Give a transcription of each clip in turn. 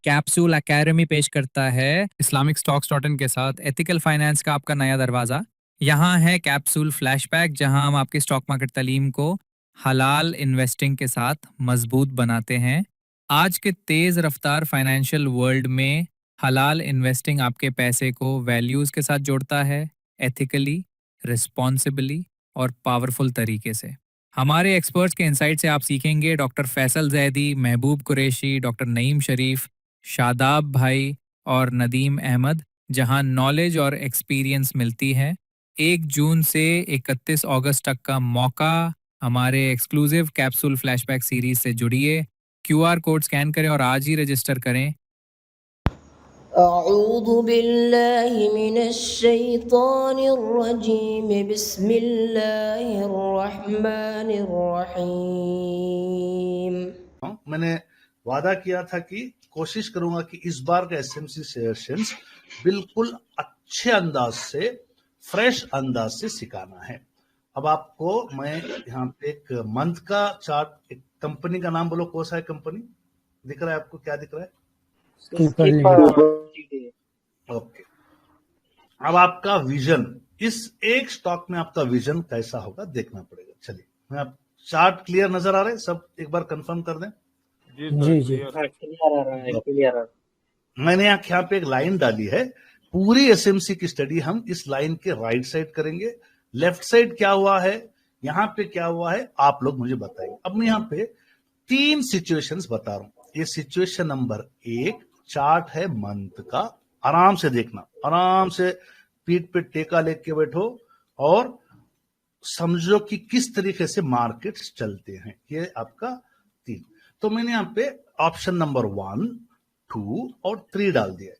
Capsule academy पेश करता है इस्लामिक स्टॉक्स डॉट इन के साथ एथिकल फाइनेंस का आपका नया दरवाजा। यहाँ है कैप्सूल फ्लैशबैक, जहाँ हम आपकी स्टॉक मार्केट तालीम को हलाल इन्वेस्टिंग के साथ मजबूत बनाते हैं। आज के तेज रफ्तार फाइनेंशियल वर्ल्ड में हलाल इन्वेस्टिंग आपके पैसे को वैल्यूज के साथ जोड़ता है, एथिकली, रिस्पॉन्सिबली और पावरफुल तरीके से। हमारे एक्सपर्ट्स के इंसाइट से आप सीखेंगे डॉक्टर फैसल जैदी, महबूब कुरैशी, डॉक्टर नईम शरीफ, शादाब भाई और नदीम अहमद, जहां नॉलेज और एक्सपीरियंस मिलती है। 1 जून से 31 अगस्त तक का मौका। हमारे एक्सक्लूसिव कैप्सूल फ्लैशबैक सीरीज से जुड़िए। क्यूआर कोड स्कैन करें और आज ही रजिस्टर करें। अऊज़ु बिल्लाहि मिनश्शैतानिर्रजीम, बिस्मिल्लाहिर्रहमानिर्रहीम। मैंने वादा किया था कि कोशिश करूंगा कि इस बार का एसएमसी सेशंस बिल्कुल अच्छे अंदाज से, फ्रेश अंदाज से सिखाना है। अब आपको मैं यहाँ पे एक मंथ का चार्ट, एक कंपनी का नाम बोलो, कौन सा है कंपनी दिख रहा है आपको? क्या दिख रहा है? ओके। अब आपका विजन, इस एक स्टॉक में आपका विजन कैसा होगा देखना पड़ेगा। चलिए, मैं आप चार्ट क्लियर नजर आ रहे हैं सब? एक बार कंफर्म कर दें। जी क्लियर। मैंने यहाँ पे एक लाइन डाली है, पूरी एसएमसी की स्टडी हम इस लाइन के राइट साइड करेंगे। लेफ्ट साइड क्या हुआ है, यहाँ पे क्या हुआ है, आप लोग मुझे बताएंगे। अब मैं यहाँ पे 3 सिचुएशंस बता रहा हूं। ये सिचुएशन नंबर 1 चार्ट है मंथ का, आराम से देखना, आराम से पीठ पे टेका लेके बैठो और समझो कि किस तरीके से मार्केट्स चलते हैं। ये आपका 3। तो मैंने यहाँ पे ऑप्शन नंबर 1, 2 और 3 डाल दिया।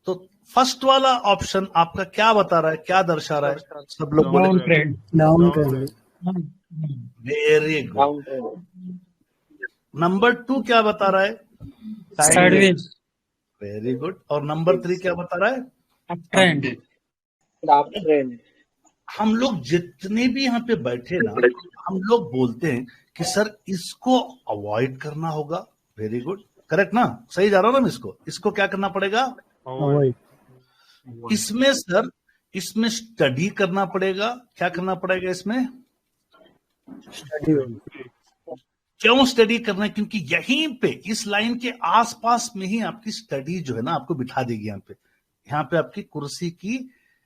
तो फर्स्ट वाला ऑप्शन आपका क्या बता रहा है, क्या दर्शा रहा है? सब लोग बोले down trend. Very good. Number 2 क्या बता रहा है? साइडवेज। Very good. और नंबर 3 क्या बता रहा है? Up trend. हम लोग जितने भी यहाँ पे बैठे ना, हम लोग बोलते हैं कि सर इसको अवॉइड करना होगा। वेरी गुड, करेक्ट ना? सही जा रहा हूं ना? इसको क्या करना पड़ेगा? इसमें सर, इसमें स्टडी करना पड़ेगा। क्या करना पड़ेगा इसमें? क्यों स्टडी करना है? क्योंकि यहीं पे इस लाइन के आसपास में ही आपकी स्टडी जो है ना आपको बिठा देगी। यहाँ पे आपकी कुर्सी की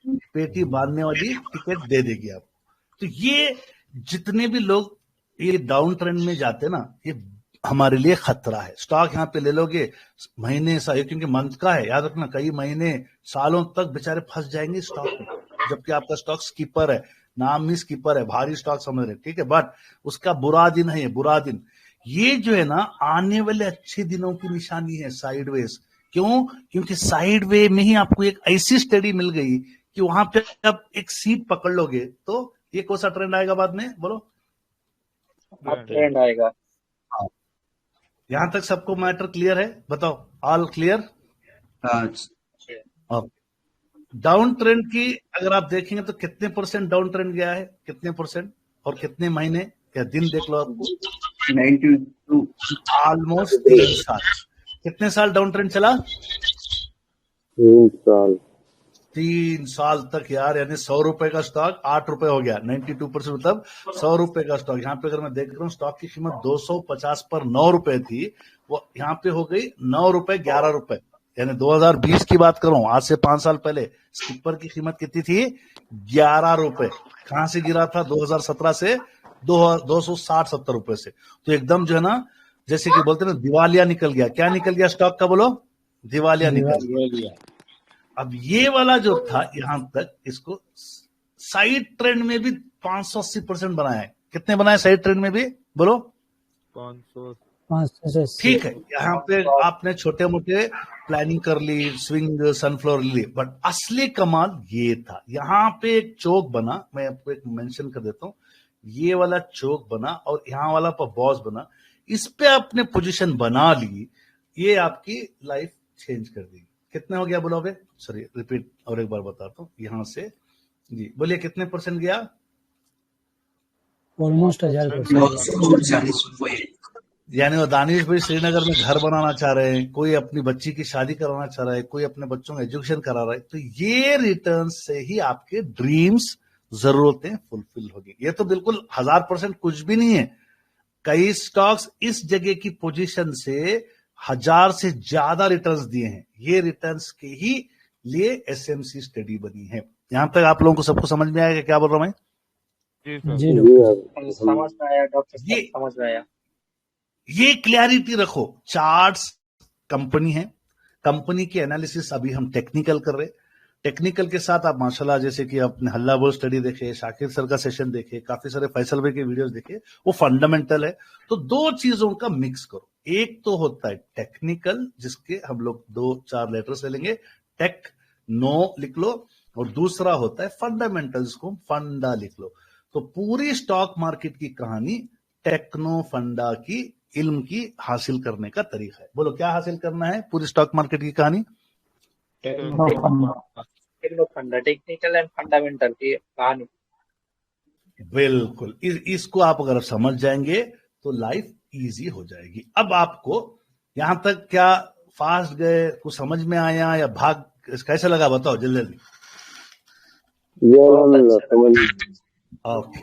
पेटी बांधने वाली टिकट दे देगी आपको। तो ये जितने भी लोग ये डाउन ट्रेंड में जाते ना, ये हमारे लिए खतरा है। स्टॉक यहाँ पे ले लोगे महीने सा, क्योंकि मंथ का है, याद रखना, कई महीने सालों तक बेचारे फंस जाएंगे स्टॉक में, जबकि आपका स्टॉक स्कीपर है, नाम ही स्कीपर है, भारी स्टॉक समझ रहे, ठीक है। बट उसका बुरा दिन है, ये बुरा दिन। ये जो है ना आने वाले अच्छे दिनों की निशानी है, साइडवेज। क्यों? क्योंकि साइडवे में ही आपको एक ऐसी स्टडी मिल गई कि वहां पे आप एक सीट पकड़ लोगे तो ये कौन सा ट्रेंड आएगा बाद में? बोलो। ट्रेंड आएगा। यहां तक सबको मैटर क्लियर है? बताओ, ऑल क्लियर? डाउन ट्रेंड की अगर आप देखेंगे तो कितने % डाउन ट्रेंड गया है? कितने % और कितने महीने, क्या दिन देख लो आपको? 92। ऑलमोस्ट 3 साल। कितने साल डाउन ट्रेंड चला? 3 साल तक यार। यानी 100 रुपए का स्टॉक 8 रुपए हो गया। 92% मतलब 100 रुपए का स्टॉक। यहाँ पे अगर मैं देख रहा हूँ स्टॉक की कीमत 250 पर 9 रुपए थी, वो यहाँ पे हो गई 9 रुपए 11 रुपए। यानी 2020 की बात करूं, आज से 5 साल पहले स्किपर की कीमत कितनी थी? 11 रुपए। कहां से गिरा था? 2017 से 260-70 रुपए से। तो एकदम जो है ना, जैसे कि बोलते हैं ना, दिवालिया निकल गया। क्या निकल गया स्टॉक का? बोलो, दिवालिया निकल गया। अब ये वाला जो था यहां तक, इसको साइड ट्रेंड में भी 580% बनाया है। कितने बनाए साइड ट्रेंड में भी? बोलो। 500। ठीक है, यहाँ पे आपने छोटे मोटे प्लानिंग कर ली, स्विंग सनफ्लावर ली, बट असली कमाल ये था। यहाँ पे एक चौक बना, मैं आपको एक मेंशन कर देता हूँ। ये वाला चौक बना और यहाँ वाला बॉस बना। इस पे आपने पोजीशन बना ली, ये आपकी लाइफ चेंज कर देगी। कितने हो गया बोलो? अबे सॉरी, रिपीट और एक बार बताता हूँ। यहां से जी बोलिए, कितने % गया? ऑलमोस्ट 1000%। यानी वो दानिश भाई श्रीनगर में घर बनाना चाह रहे हैं, कोई अपनी बच्ची की शादी कराना चाह रहा है, कोई अपने बच्चों का एजुकेशन करा रहा है, तो ये रिटर्न से ही आपके ड्रीम्स, जरूरतें फुलफिल होगी। ये तो बिल्कुल 1000% कुछ भी नहीं है। कई स्टॉक्स इस जगह की पोजीशन से 1000 से ज्यादा रिटर्न्स दिए हैं। ये रिटर्न्स के ही लिए एसएमसी स्टडी बनी है। यहां तक आप लोगों को सबको समझ में आएगा क्या बोल रहा हूं मैं? जी डॉक्टर समझ में आया डॉक्टर साहब, ये समझ में आया। ये क्लैरिटी रखो। चार्ट्स कंपनी है, कंपनी की एनालिसिस अभी हम टेक्निकल कर रहे। टेक्निकल के साथ आप माशाल्लाह जैसे कि आपने हल्ला बोल स्टडी देखे, शाकिर सर का सेशन देखे, काफी सारे फैसल भाई के वीडियोस देखे, वो फंडामेंटल है। तो दो चीजों का मिक्स करो। एक तो होता है टेक्निकल, जिसके हम लोग 2-4 लेटर्स ले लेंगे, टेक नो लिख लो, और दूसरा होता है फंडामेंटल, जिसको फंडा लिख लो। तो पूरी स्टॉक मार्केट की कहानी टेक्नो फंडा की इल्म की हासिल करने का तरीका है। बोलो क्या हासिल करना है पूरी स्टॉक मार्केट की कहानी? टेक्निकल एंड फंडामेंटल की कहानी। बिल्कुल। इसको आप अगर समझ जाएंगे तो लाइफ इजी हो जाएगी। अब आपको यहां तक क्या फास्ट गए, कुछ समझ में आया या भाग, कैसा लगा बताओ जल्दी जल्दी। ओके,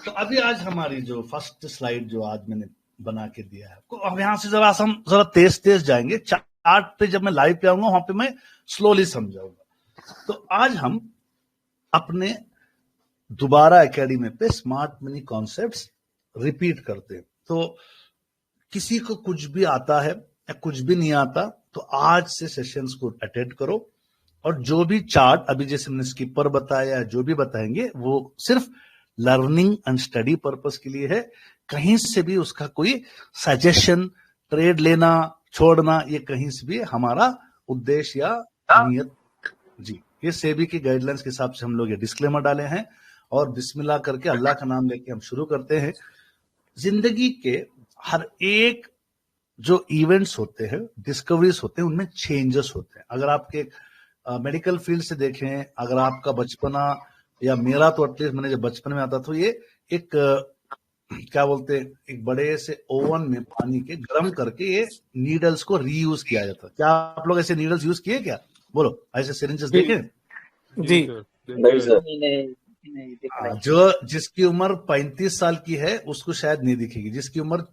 तो अभी आज हमारी जो फर्स्ट स्लाइड जो आज मैंने बना के दिया है आपको, अब यहां से हम जरा तेज जाएंगे। चार्ट पे जब मैं लाइव पे आऊंगा वहां पे मैं स्लोली समझाऊंगा। तो आज हम अपने दोबारा एकेडमी पे स्मार्ट मनी कॉन्सेप्ट्स रिपीट करते हैं। तो किसी को कुछ भी आता है या कुछ भी नहीं आता, तो आज से सेशंस को अटेंड करो, और जो भी चार्ट अभी जैसे हमने स्किपर बताया, जो भी बताएंगे वो सिर्फ लर्निंग एंड स्टडी पर्पस के लिए है। कहीं से भी उसका कोई सजेशन, ट्रेड लेना छोड़ना, ये कहीं से भी हमारा उद्देश्य या नियत जी। ये सेबी की गाइडलाइंस के हिसाब से हम लोग ये डिस्क्लेमर डाले हैं, और बिस्मिल्लाह करके अल्लाह का नाम लेके हम शुरू करते हैं। जिंदगी के हर एक जो इवेंट्स होते हैं, डिस्कवरीज होते हैं, उनमें चेंजेस होते हैं। अगर आपके मेडिकल फील्ड से देखें, अगर आपका बचपना या मेरा तो एटलीस्ट मैंने जब बचपन में आता तो ये एक क्या बोलते हैं, एक बड़े से ओवन में पानी के गर्म करके ये नीडल्स को रीयूज किया जाता। क्या आप लोग ऐसे नीडल्स यूज किए क्या? बोलो, ऐसे सिरिंजेस देखे? जी जो जिसकी उम्र 35 साल की है उसको शायद नहीं दिखेगी, जिसकी उम्र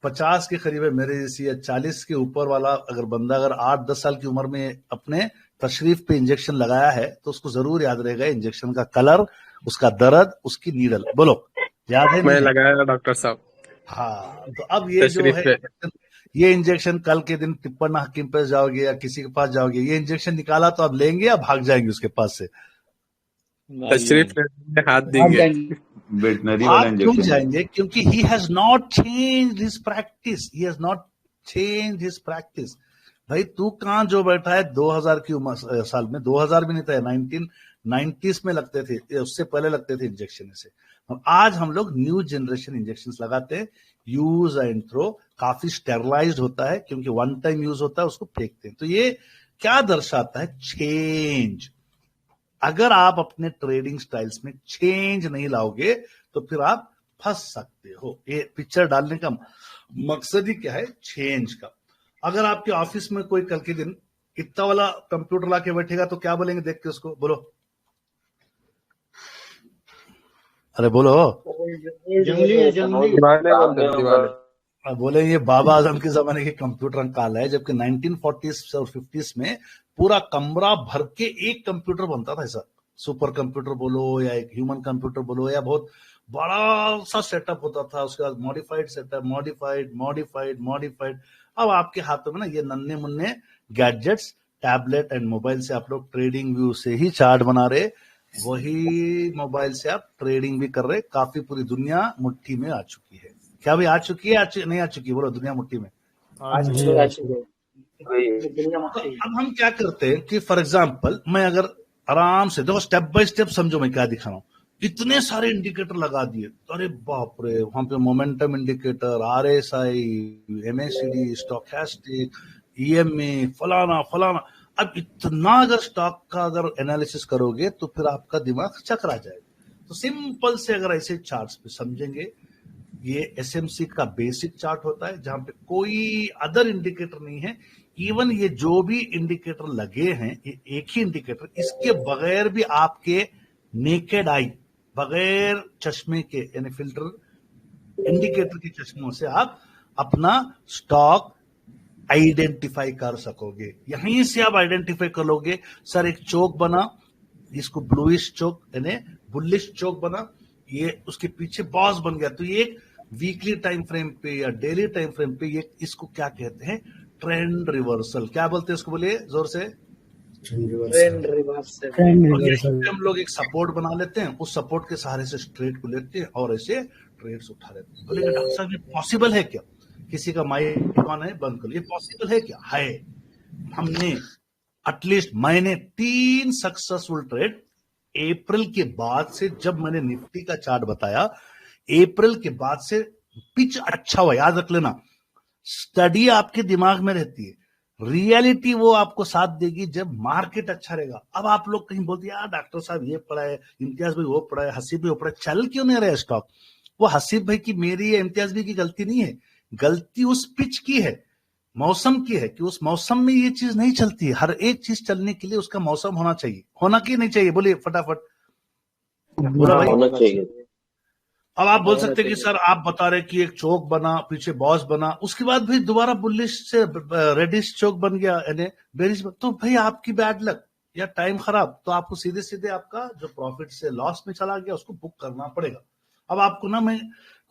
50 के करीब है मेरे जैसी, या 40 के ऊपर वाला अगर बंदा अगर 8-10 साल की उम्र में अपने तशरीफ पे इंजेक्शन लगाया है तो उसको जरूर याद रहेगा इंजेक्शन का कलर, उसका दर्द, उसकी नीडल। बोलो याद है? मैं लगाया डॉक्टर साहब। हाँ, तो अब ये जो है ये इंजेक्शन कल के दिन टिप्पण हकीम पे जाओगे या किसी के पास जाओगे, ये इंजेक्शन निकाला तो आप लेंगे या भाग जाएंगे उसके पास से? तशरीफ लेने हाथ देंगे। भाग क्यों जाएंगे? क्योंकि he has not changed his practice, he has not changed his practice. भाई तू कहां जो बैठा है 2000 की उम्र साल में, 2000 भी नहीं था, 1990s में लगते थे, उससे पहले लगते थे इंजेक्शन से। आज हम लोग न्यू जनरेशन इंजेक्शन लगाते हैं, यूज एंड थ्रो, काफी स्टेरलाइज्ड होता है क्योंकि वन टाइम यूज होता है, उसको फेंकते हैं। तो ये क्या दर्शाता है? चेंज। अगर आप अपने ट्रेडिंग स्टाइल्स में चेंज नहीं लाओगे तो फिर आप फंस सकते हो। ये पिक्चर डालने का मकसद ही क्या है? चेंज का। अगर आपके ऑफिस में कोई कल के दिन इतना वाला कंप्यूटर लाके बैठेगा तो क्या बोलेंगे देख के उसको? बोलो, अरे बोलो, बोले ये बाबा आजम के जमाने के कंप्यूटर काल है, जबकि 1940s और 50s में पूरा कमरा भर के एक कंप्यूटर बनता था। ऐसा सुपर कंप्यूटर बोलो या एक ह्यूमन कंप्यूटर बोलो, या बहुत बड़ा सा सेटअप होता था। उसके बाद मॉडिफाइड सेटअप, मॉडिफाइड। अब आपके हाथों में ना ये नन्हे मुन्ने गैजेट्स, टैबलेट एंड मोबाइल से आप लोग ट्रेडिंग व्यू से ही चार्ट बना रहे, वही मोबाइल से आप ट्रेडिंग भी कर रहे। काफी पूरी दुनिया मुट्ठी में आ चुकी है। क्या भी आ चुकी है? नहीं आ चुकी? बोलो, दुनिया मुट्ठी में तो अब हम क्या करते हैं कि फॉर एग्जाम्पल मैं अगर आराम से देखो, स्टेप बाय स्टेप समझो मैं क्या दिखा रहा हूं। इतने सारे इंडिकेटर लगा दिए, अरे बाप रे, वहां पे momentum indicator, RSI, MACD, stochastic, EMA, फलाना। अब इतना अगर स्टॉक का अगर एनालिसिस करोगे तो फिर आपका दिमाग चकरा जाएगा। तो सिंपल से अगर ऐसे चार्ट्स पे समझेंगे ये एसएमसी का बेसिक चार्ट होता है जहां पे कोई अदर इंडिकेटर नहीं है। इवन ये जो भी इंडिकेटर लगे हैं, ये एक ही इंडिकेटर, इसके बगैर भी आपके नेकेड आई, बगैर चश्मे के यानी फिल्टर इंडिकेटर के चश्मों से आप अपना स्टॉक आइडेंटिफाई कर सकोगे। यहीं से आप आइडेंटिफाई कर लोगे, सर एक चौक बना, इसको ब्लूइश चौक यानी बुलिश चौक बना, ये उसके पीछे बॉस बन गया, तो ये एक वीकली टाइम फ्रेम पे या डेली टाइम फ्रेम पे ये इसको क्या कहते हैं, ट्रेंड रिवर्सल। क्या बोलते हैं इसको, बोलिए जोर से। Trend reversal. हम लोग एक सपोर्ट बना लेते हैं, उस सपोर्ट के सहारे से स्ट्रेट को लेते हैं और ऐसे ट्रेड्स उठा लेते हैं। बोलेंगे डॉक्टर साहब ये पॉसिबल है क्या, किसी का माइक ऑन है बंद कर, ये पॉसिबल है क्या? है। हमने एटलीस्ट मैंने 3 सक्सेसफुल ट्रेड अप्रैल के बाद से, जब मैंने निफ्टी का चार्ट बताया अप्रैल के बाद से पिच अच्छा हुआ। याद रख लेना, स्टडी आपके दिमाग में रहती है, रियलिटी वो आपको साथ देगी जब मार्केट अच्छा रहेगा। अब आप लोग कहीं बोलते हैं यार डॉक्टर साहब ये पढ़ा है, इम्तियाज भाई वो पढ़ा है, हसीब भाई वो पढ़ा है, चल क्यों नहीं रहा है स्टॉक? वो हसीब भाई की, मेरी या इम्तियाज भाई की गलती नहीं है, गलती उस पिच की है, मौसम की है कि उस मौसम में ये चीज नहीं चलती है। हर एक चीज चलने के लिए उसका मौसम होना चाहिए, होना कि नहीं चाहिए? बोलिए फटाफट। बोला भाई होना चाहिए। अब आप बोल सकते हैं कि सर आप बता रहे कि एक चौक बना, पीछे बॉस बना, उसके बाद भी दोबारा बुलिश से रेडिश चौक बन गया यानी बेरिश, तो भाई आपकी बैड लक या टाइम खराब, तो आपको सीधे सीधे आपका जो प्रॉफिट से लॉस में चला गया उसको बुक करना पड़ेगा। अब आपको ना मैं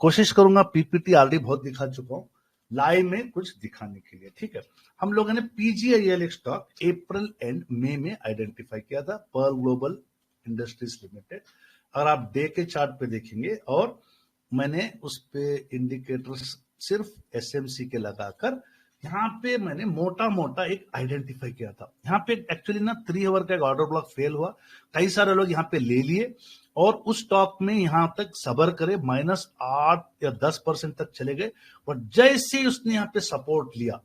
कोशिश करूंगा, पीपीटी ऑलरेडी बहुत दिखा चुका हूं, लाइव में कुछ दिखाने के लिए, ठीक है। हम लोगों ने पीजीआईएल स्टॉक अप्रैल एंड मई में आइडेंटिफाई किया था, पर्ल ग्लोबल इंडस्ट्रीज लिमिटेड। अगर आप डे के चार्ट पे देखेंगे, और मैंने उस पे इंडिकेटर्स सिर्फ एसएमसी के लगाकर यहाँ पे मैंने मोटा मोटा एक आइडेंटिफाई किया था। यहाँ पे एक्चुअली ना 3 आवर का एक ऑर्डर ब्लॉक फेल हुआ, कई सारे लोग यहाँ पे ले लिए और उस स्टॉक में यहाँ तक सबर करे -8 या 10% तक चले गए। और जैसे ही उसने यहाँ पे सपोर्ट लिया,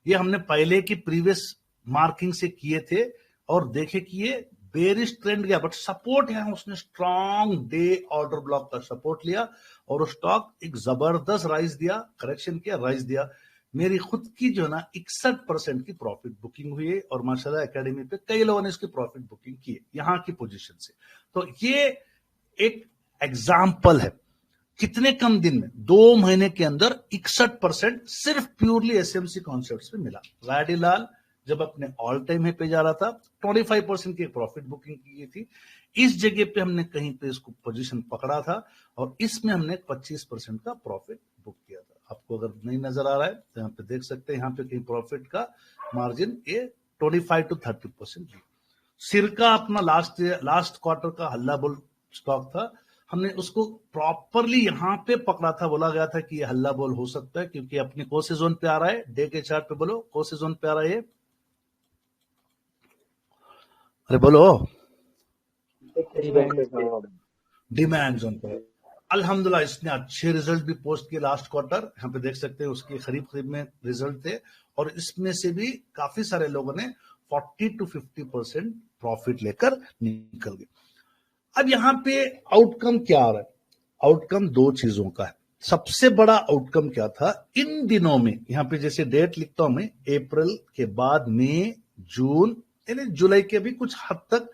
ये हमने पहले की प्रीवियस मार्किंग से किए थे और देखे कि ये बेरिश ट्रेंड गया, बट सपोर्ट यहाँ उसने स्ट्रॉन्ग डे ऑर्डर ब्लॉक का सपोर्ट लिया और स्टॉक एक जबरदस्त राइज दिया, करेक्शन किया, राइज दिया। मेरी खुद की जो ना 61% की प्रॉफिट बुकिंग हुई है और माशाल्लाह एकेडमी पे कई लोगों ने इसकी प्रॉफिट बुकिंग की है यहाँ की पोजीशन से। तो ये एक एग्जाम्पल है, कितने कम दिन में 2 महीने के अंदर 61% सिर्फ प्योरली एसएमसी कॉन्सेप्ट्स पे मिला। गाडीलाल जब अपने ऑल टाइम है पे जा रहा था 25% की प्रॉफिट बुकिंग की थी, इस जगह पे हमने कहीं पे इसको पोजीशन पकड़ा था और इसमें हमने 25% का प्रॉफिट बुक किया था। आपको अगर नहीं नजर आ रहा है तो यहाँ पे देख सकते हैं, यहाँ पे कहीं प्रॉफिट का मार्जिन ये 25 to 30% सिरका अपना लास्ट क्वार्टर का हल्ला बोल स्टॉक था, हमने उसको प्रॉपरली यहाँ पे पकड़ा था। बोला गया था कि ये हल्ला बोल हो सकता है क्योंकि अपने कौन से जोन पे आ रहा है, डे के चार्ट पे बोलो कौन से जोन पे आ रहा है, अरे बोलो, डिमांड जोन पे। अल्हम्दुलिल्लाह इसने अच्छे रिजल्ट भी पोस्ट किए लास्ट क्वार्टर, यहाँ पे देख सकते हैं उसके करीब में रिजल्ट थे और इसमें से भी काफी सारे लोगों ने 40 to 50% प्रॉफिट लेकर निकल गए। अब यहाँ पे आउटकम क्या आ रहा है? आउटकम 2 चीजों का है। सबसे बड़ा आउटकम क्या था इन दिनों में, यहाँ पे जैसे डेट लिखता हूं मैं, अप्रैल के बाद मई, जून यानी जुलाई के भी कुछ हद तक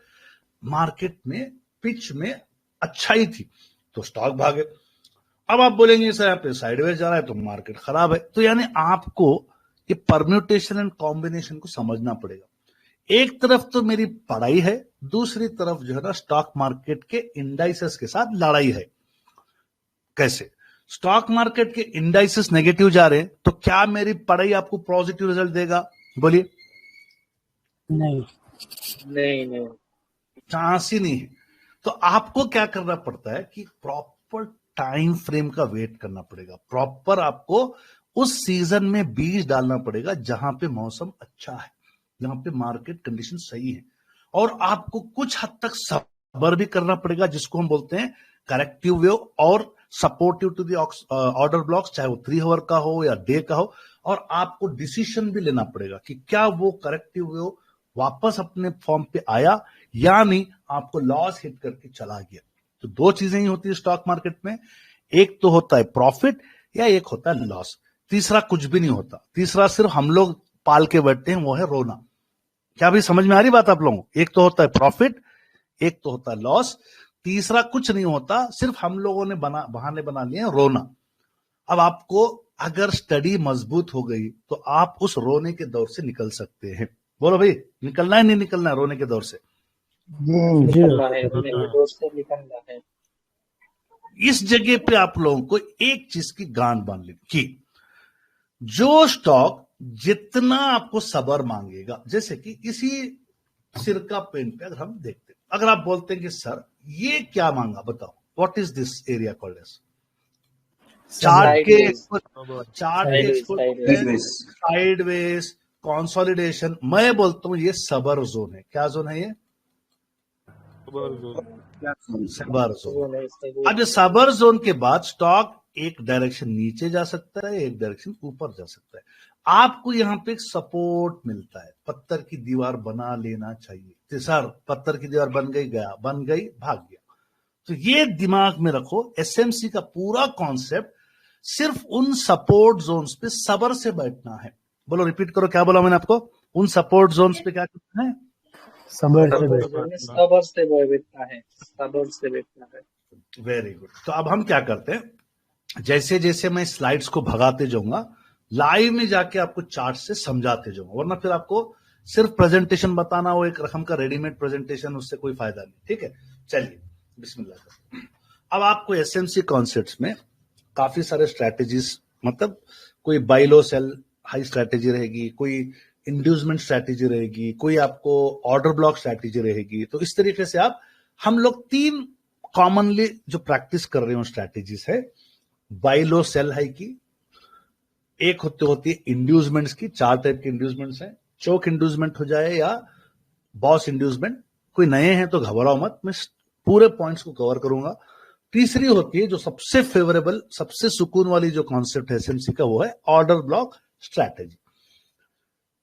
मार्केट में पिच में अच्छाई थी तो स्टॉक भागे। अब आप बोलेंगे सर यहाँ पे साइडवेज जा रहा है तो मार्केट खराब है, तो यानी आपको ये परम्यूटेशन एंड कॉम्बिनेशन को समझना पड़ेगा। एक तरफ तो मेरी पढ़ाई है, दूसरी तरफ जो है ना स्टॉक मार्केट के इंडाइसेस के साथ लड़ाई है। कैसे? स्टॉक मार्केट के इंडाइसेस नेगेटिव जा रहे हैं तो क्या मेरी पढ़ाई आपको पॉजिटिव रिजल्ट देगा? बोलिए। नहीं, चांस ही नहीं है। तो आपको क्या करना पड़ता है कि प्रॉपर टाइम फ्रेम का वेट करना पड़ेगा, प्रॉपर आपको उस सीजन में बीज डालना पड़ेगा जहां पे मौसम अच्छा है, जहां पे मार्केट कंडीशन सही है, और आपको कुछ हद तक सब्र भी करना पड़ेगा जिसको हम बोलते हैं करेक्टिव वेव और supportive to the order blocks, चाहे वो 3 आवर का हो या डे का हो, और आपको डिसीजन भी लेना पड़ेगा कि क्या वो करेक्टिव वेव वापस अपने फॉर्म पे आया या नहीं, आपको लॉस हिट करके चला गया। तो 2 चीजें ही होती है स्टॉक मार्केट में, एक तो होता है प्रॉफिट या एक होता है लॉस, तीसरा कुछ भी नहीं होता। तीसरा सिर्फ हम लोग पाल के बैठते हैं, वो है रोना। क्या भी समझ में आ रही बात आप लोगों को? एक तो होता है प्रॉफिट, एक तो होता है लॉस, तीसरा कुछ नहीं होता, सिर्फ हम लोगों ने बहाने बना लिए हैं, रोना। अब आपको अगर स्टडी मजबूत हो गई तो आप उस रोने के दौर से निकल सकते हैं। बोलो भाई, निकलना है नहीं निकलना है रोने के दौर से? निकलना है, रोने के दौर से निकलना है। इस जगह पे आप लोगों को एक चीज की गांठ बांध लेनी कि जो स्टॉक जितना आपको सबर मांगेगा, जैसे कि इसी सिरका पेन पे अगर हम देखते हैं, अगर आप बोलते हैं कि सर ये क्या मांगा, बताओ what is this area called as? Chart के साइडवेज कंसोलिडेशन। मैं बोलता हूं ये सबर जोन है। क्या जोन है ये? सबर जोन। अब ये सबर जोन के बाद स्टॉक एक डायरेक्शन नीचे जा सकता है, एक डायरेक्शन ऊपर जा सकता है। आपको यहां पे एक सपोर्ट मिलता है, पत्थर की दीवार बना लेना चाहिए। तो सर पत्थर की दीवार बन गई, गया, बन गई, भाग गया। तो ये दिमाग में रखो, एसएमसी का पूरा कॉन्सेप्ट सिर्फ उन सपोर्ट जोन्स पे सबर से बैठना है। बोलो, रिपीट करो, क्या बोला मैंने आपको? उन सपोर्ट जोन्स पे क्या करना है? सबर से बैठना है, सबर से बैठना है। Very good. तो अब हम क्या करते हैं, जैसे जैसे मैं स्लाइड्स को भगाते जाऊंगा, लाइव में जाके आपको चार्ट से समझाते जाऊंगा, वरना फिर आपको सिर्फ प्रेजेंटेशन बताना, वो एक रकम का रेडीमेड प्रेजेंटेशन, उससे कोई फायदा नहीं। ठीक है, चलिए बिस्मिल्लाह। अब आपको एसएमसी कॉन्सेप्ट्स में काफी सारे स्ट्रैटेजीज, मतलब कोई बाय लो सेल हाई स्ट्रैटेजी रहेगी, कोई इंड्यूसमेंट स्ट्रैटेजी रहेगी, कोई आपको ऑर्डर ब्लॉक स्ट्रैटेजी रहेगी। तो इस तरीके से हम लोग 3 कॉमनली जो प्रैक्टिस कर रहे हो स्ट्रैटेजीज है, बाय लो सेल हाई की, एक होती है इंड्यूसमेंट्स की। 4 टाइप के इंड्यूसमेंट्स हैं, चोक इंड्यूसमेंट हो जाए या बॉस इंड्यूसमेंट। कोई नए हैं तो घबराओ मत, मैं पूरे पॉइंट्स को कवर करूंगा। तीसरी होती है जो सबसे फेवरेबल, सबसे सुकून वाली जो कॉन्सेप्ट है एसएमसी का, वो है ऑर्डर ब्लॉक स्ट्रैटेजी।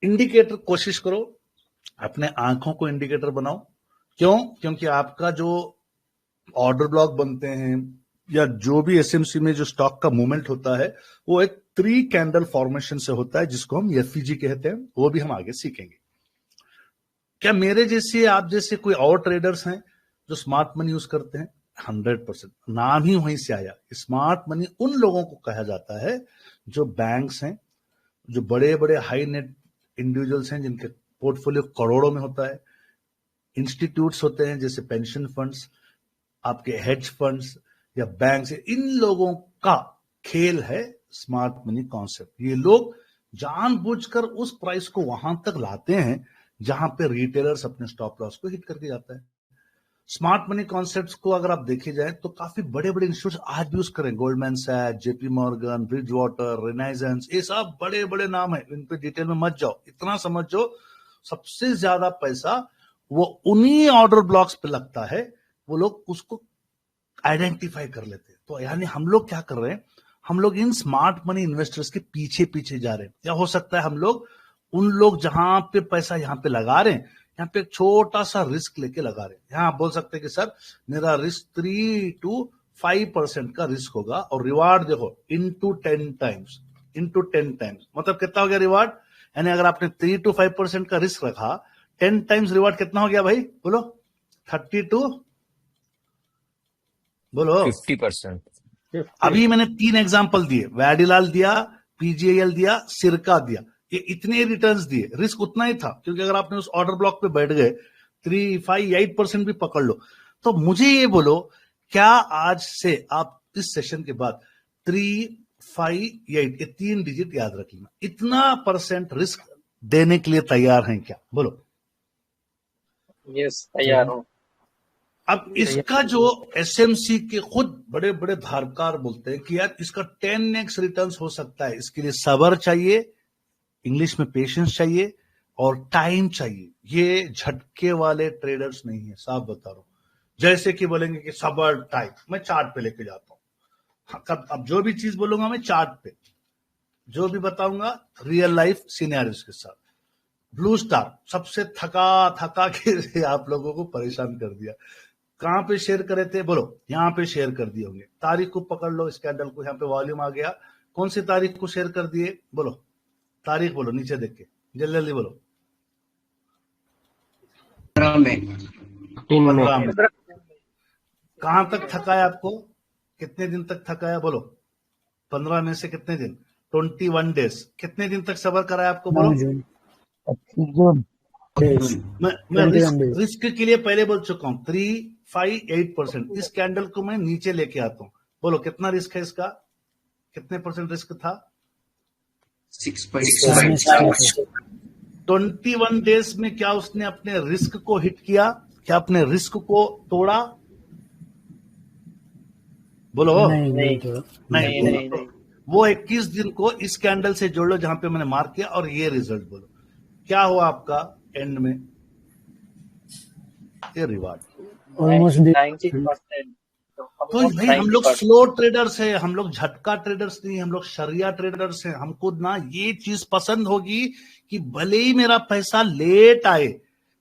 इंडिकेटर कोशिश करो अपने आंखों को इंडिकेटर बनाओ। क्यों? क्योंकि आपका जो ऑर्डर ब्लॉक बनते हैं या जो भी एसएमसी में जो स्टॉक का मूवमेंट होता है, वो एक 3 कैंडल फॉर्मेशन से होता है, जिसको हम एफईजी कहते हैं। वो भी हम आगे सीखेंगे। क्या मेरे जैसे, आप जैसे कोई और ट्रेडर्स हैं जो स्मार्ट मनी यूज करते हैं? 100%। नाम ही वहीं से आया। स्मार्ट मनी उन लोगों को कहा जाता है जो बैंक्स हैं, जो बड़े बड़े हाई नेट इंडिविजुअल्स हैं, जिनके पोर्टफोलियो करोड़ों में होता है, इंस्टीट्यूट्स होते हैं जैसे पेंशन फंड्स, आपके हेज फंड्स या बैंक से। इन लोगों का खेल है स्मार्ट मनी कॉन्सेप्ट। ये लोग जानबूझकर उस प्राइस को वहां तक लाते हैं जहां पे रिटेलर्स अपने स्टॉप लॉस को हिट करके जाता है। स्मार्ट मनी कॉन्सेप्ट्स को अगर आप देखे जाए तो काफी बड़े बड़े इंस्टीट्यूट आज भी यूज करें, गोल्डमैन सैक्स, JP Morgan, Bridgewater, Renaissance, ये सब बड़े बड़े नाम है, इन पे डिटेल में मत जाओ। इतना समझ जो सबसे ज्यादा पैसा वो उन्हीं ऑर्डर ब्लॉक्स पे लगता है, वो लोग उसको आइडेंटिफाई कर लेते हैं। तो यानी हम लोग क्या कर रहे हैं, हम लोग इन स्मार्ट मनी इन्वेस्टर्स के पीछे पीछे जा रहे हैं। या हो सकता है हम लोग उन लोग जहां पे पैसा यहां पे लगा रहे हैं, यहाँ पे एक छोटा सा रिस्क लेके लगा रहे हैं। यहाँ आप बोल सकते हैं कि सर मेरा रिस्क 3 to 5% का रिस्क होगा और रिवार्ड देखो into 10 टाइम्स, मतलब कितना हो गया रिवार्ड? यानी अगर आपने 3 to 5% का रिस्क रखा, 10 टाइम्स रिवार्ड कितना हो गया भाई? बोलो 30 to बोलो 50%। अभी मैंने 3 एग्जांपल दिए, वैडिलाल दिया, पीजीआईएल दिया, सिरका दिया, ये इतने रिटर्न्स दिए, रिस्क उतना ही था। क्योंकि अगर आपने उस ऑर्डर ब्लॉक पे बैठ गए, 3, 5, 8% भी पकड़ लो। तो मुझे ये बोलो, क्या आज से आप इस सेशन के बाद 3, 5, 8 ये 3 डिजिट याद रख लेना, इतना परसेंट रिस्क देने के लिए तैयार हैं क्या? बोलो। यस, तैयार हूं। अब इसका जो एसएमसी के खुद बड़े बड़े धारकार बोलते हैं कि यार इसका 10x रिटर्न्स हो सकता है, इसके लिए सब्र चाहिए, इंग्लिश में पेशेंस चाहिए और टाइम चाहिए। ये झटके वाले ट्रेडर्स नहीं है, साफ बता रहा हूं। जैसे कि बोलेंगे कि सब्र टाइम, मैं चार्ट पे लेके जाता हूं। अब जो भी चीज बोलूंगा मैं चार्ट पे, जो भी बताऊंगा रियल लाइफ सिनेरियोस के साथ। ब्लू स्टार सबसे थका के आप लोगों को परेशान कर दिया। कहां पे शेयर करे थे, बोलो यहां पे शेयर कर दिए होंगे। तारीख को पकड़ लो, इस कैंडल को, यहाँ पे वॉल्यूम आ गया, कौन सी तारीख को शेयर कर दिए, बोलो तारीख बोलो, नीचे देख के जल्दी जल्दी बोलो। 15 में 15 में। कहां तक थकाया आपको, कितने दिन तक थकाया, बोलो 15 में से कितने दिन, 21 डेज। कितने दिन तक सबर कराया आपको, बोलो। मैं रिस्क के लिए पहले बोल चुका हूं 358%। इस कैंडल को मैं नीचे लेके आता हूं, बोलो कितना रिस्क है इसका, कितने % रिस्क था, 6.5। 21 डेज में क्या उसने अपने रिस्क को हिट किया, क्या अपने रिस्क को तोड़ा, बोलो नहीं। वो 21 दिन को इस कैंडल से जोड़ लो जहां पे मैंने मार्क किया, और ये रिजल्ट बोलो क्या हुआ आपका एंड में, ये रिवार्ड ऑलमोस्ट 90%। तो भाई हम लोग स्लो ट्रेडर्स हैं, हम लोग झटका ट्रेडर्स नहीं, हम लोग शरिया ट्रेडर्स हैं। हमको ना ये चीज पसंद होगी कि भले ही मेरा पैसा लेट आए,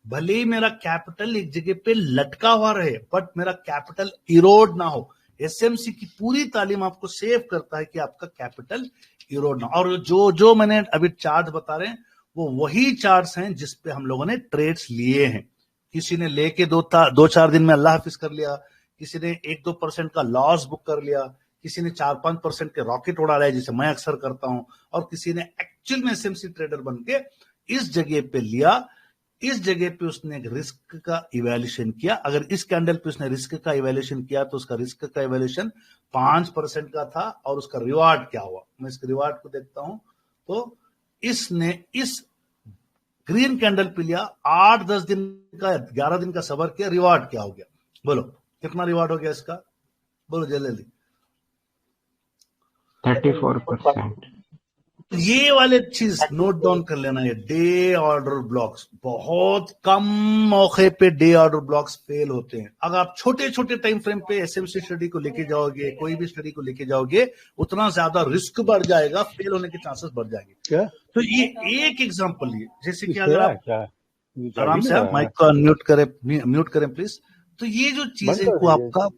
भले ही मेरा कैपिटल एक जगह पे लटका हुआ रहे, बट मेरा कैपिटल इरोड ना हो। एसएमसी की पूरी तालीम आपको सेव करता है कि आपका कैपिटल इरोड ना। और जो जो मैंने अभी चार्ट बता रहे हैं वो वही चार्ट्स हैं जिसपे हम लोगों ने ट्रेड्स लिए हैं। किसी ने लेके 2-4 दिन में अल्लाह हाफिज कर लिया, किसी ने 1-2% का लॉस बुक कर लिया, किसी ने 4-5% के रॉकेट उड़ा रहा है जैसे मैं अक्सर करता हूं, और किसी ने एक्चुअल में एसएमसी ट्रेडर बन के इस जगह पे लिया। इस जगह पे उसने एक रिस्क का इवैल्यूएशन किया। अगर इस कैंडल पे उसने रिस्क का इवैल्यूएशन किया तो उसका रिस्क का इवैल्यूएशन 5% का था, और उसका रिवार्ड क्या हुआ, मैं इसके रिवार्ड को देखता हूं। तो इसने इस ग्रीन कैंडल पे लिया, 8-10 दिन का 11 दिन का सबर किया, रिवार्ड क्या हो गया, बोलो कितना रिवार्ड हो गया इसका, बोलो जल्दी। 34%। ये वाले चीज नोट डाउन कर लेना, ये डे ऑर्डर ब्लॉक्स, बहुत कम मौके पे डे ऑर्डर ब्लॉक्स फेल होते हैं। अगर आप छोटे छोटे टाइम फ्रेम पे एसएमसी स्टडी को लेके जाओगे, कोई भी स्टडी को लेके जाओगे, उतना ज्यादा रिस्क बढ़ जाएगा, फेल होने के चांसेस बढ़ जाएंगे। क्या? तो ये एक एग्जांपल है, जैसे कि अगर आप आराम से माइक को म्यूट करें प्लीज। तो ये जो चीज है को आपका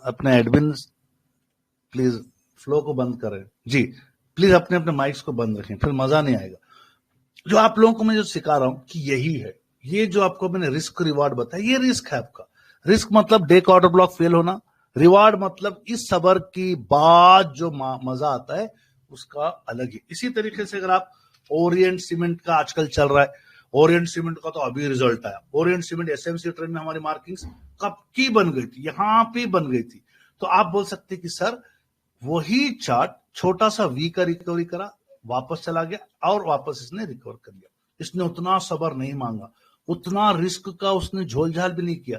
अपना एडमिन प्लीज फ्लो को बंद करें जी, प्लीज अपने अपने माइक्स को बंद रखें, फिर मजा नहीं आएगा। जो आप लोगों को मैं जो सिखा रहा हूं कि यही है, ये जो आपको मैंने रिस्क रिवार्ड बताया, ये रिस्क है आपका। रिस्क मतलब डे का ऑर्डर ब्लॉक फेल होना, रिवार्ड मतलब इस सबर की बाद जो मजा आता है उसका अलग ही। इसी तरीके से अगर आप ओरिएंट सीमेंट का आजकल चल रहा है, ओरिएंट सीमेंट का तो अभी रिजल्ट आया। ओरिएंट सीमेंट एसएमसी ट्रेंड में हमारी मार्किंग्स कब की बन गई थी, यहां पे बन गई थी। तो आप बोल सकते कि सर वही चार्ट छोटा सा वी का रिकवरी करा, वापस चला गया और वापस इसने रिकवर कर लिया। इसने उतना सबर नहीं मांगा, उतना रिस्क का उसने झोलझाल भी नहीं किया।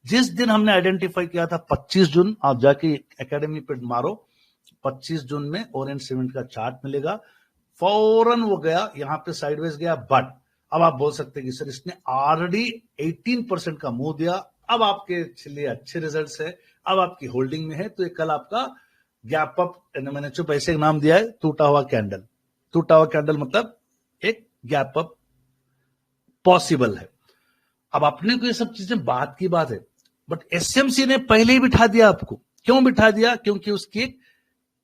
जिस दिन हमने आइडेंटिफाई किया था 25 जून, आप जाके एकेडमी पे मारो, 25 जून में ओरिएंट सीमेंट का चार्ट मिलेगा, फौरन वो गया, यहां पे साइडवेज गया। बट अब आप बोल सकते हैं कि सर इसने ऑलरेडी 18% का मुंह दिया, अब आपके लिए अच्छे रिजल्ट्स है, अब आपकी होल्डिंग में है, तो ये कल आपका गैप अप, मैंने चुप ऐसे नाम दिया है टूटा हुआ कैंडल। टूटा हुआ कैंडल मतलब एक गैप अप पॉसिबल है। अब अपने को ये सब चीजें बात की बात है, बट एसएमसी ने पहले ही बिठा दिया आपको। क्यों बिठा दिया? क्योंकि उसकी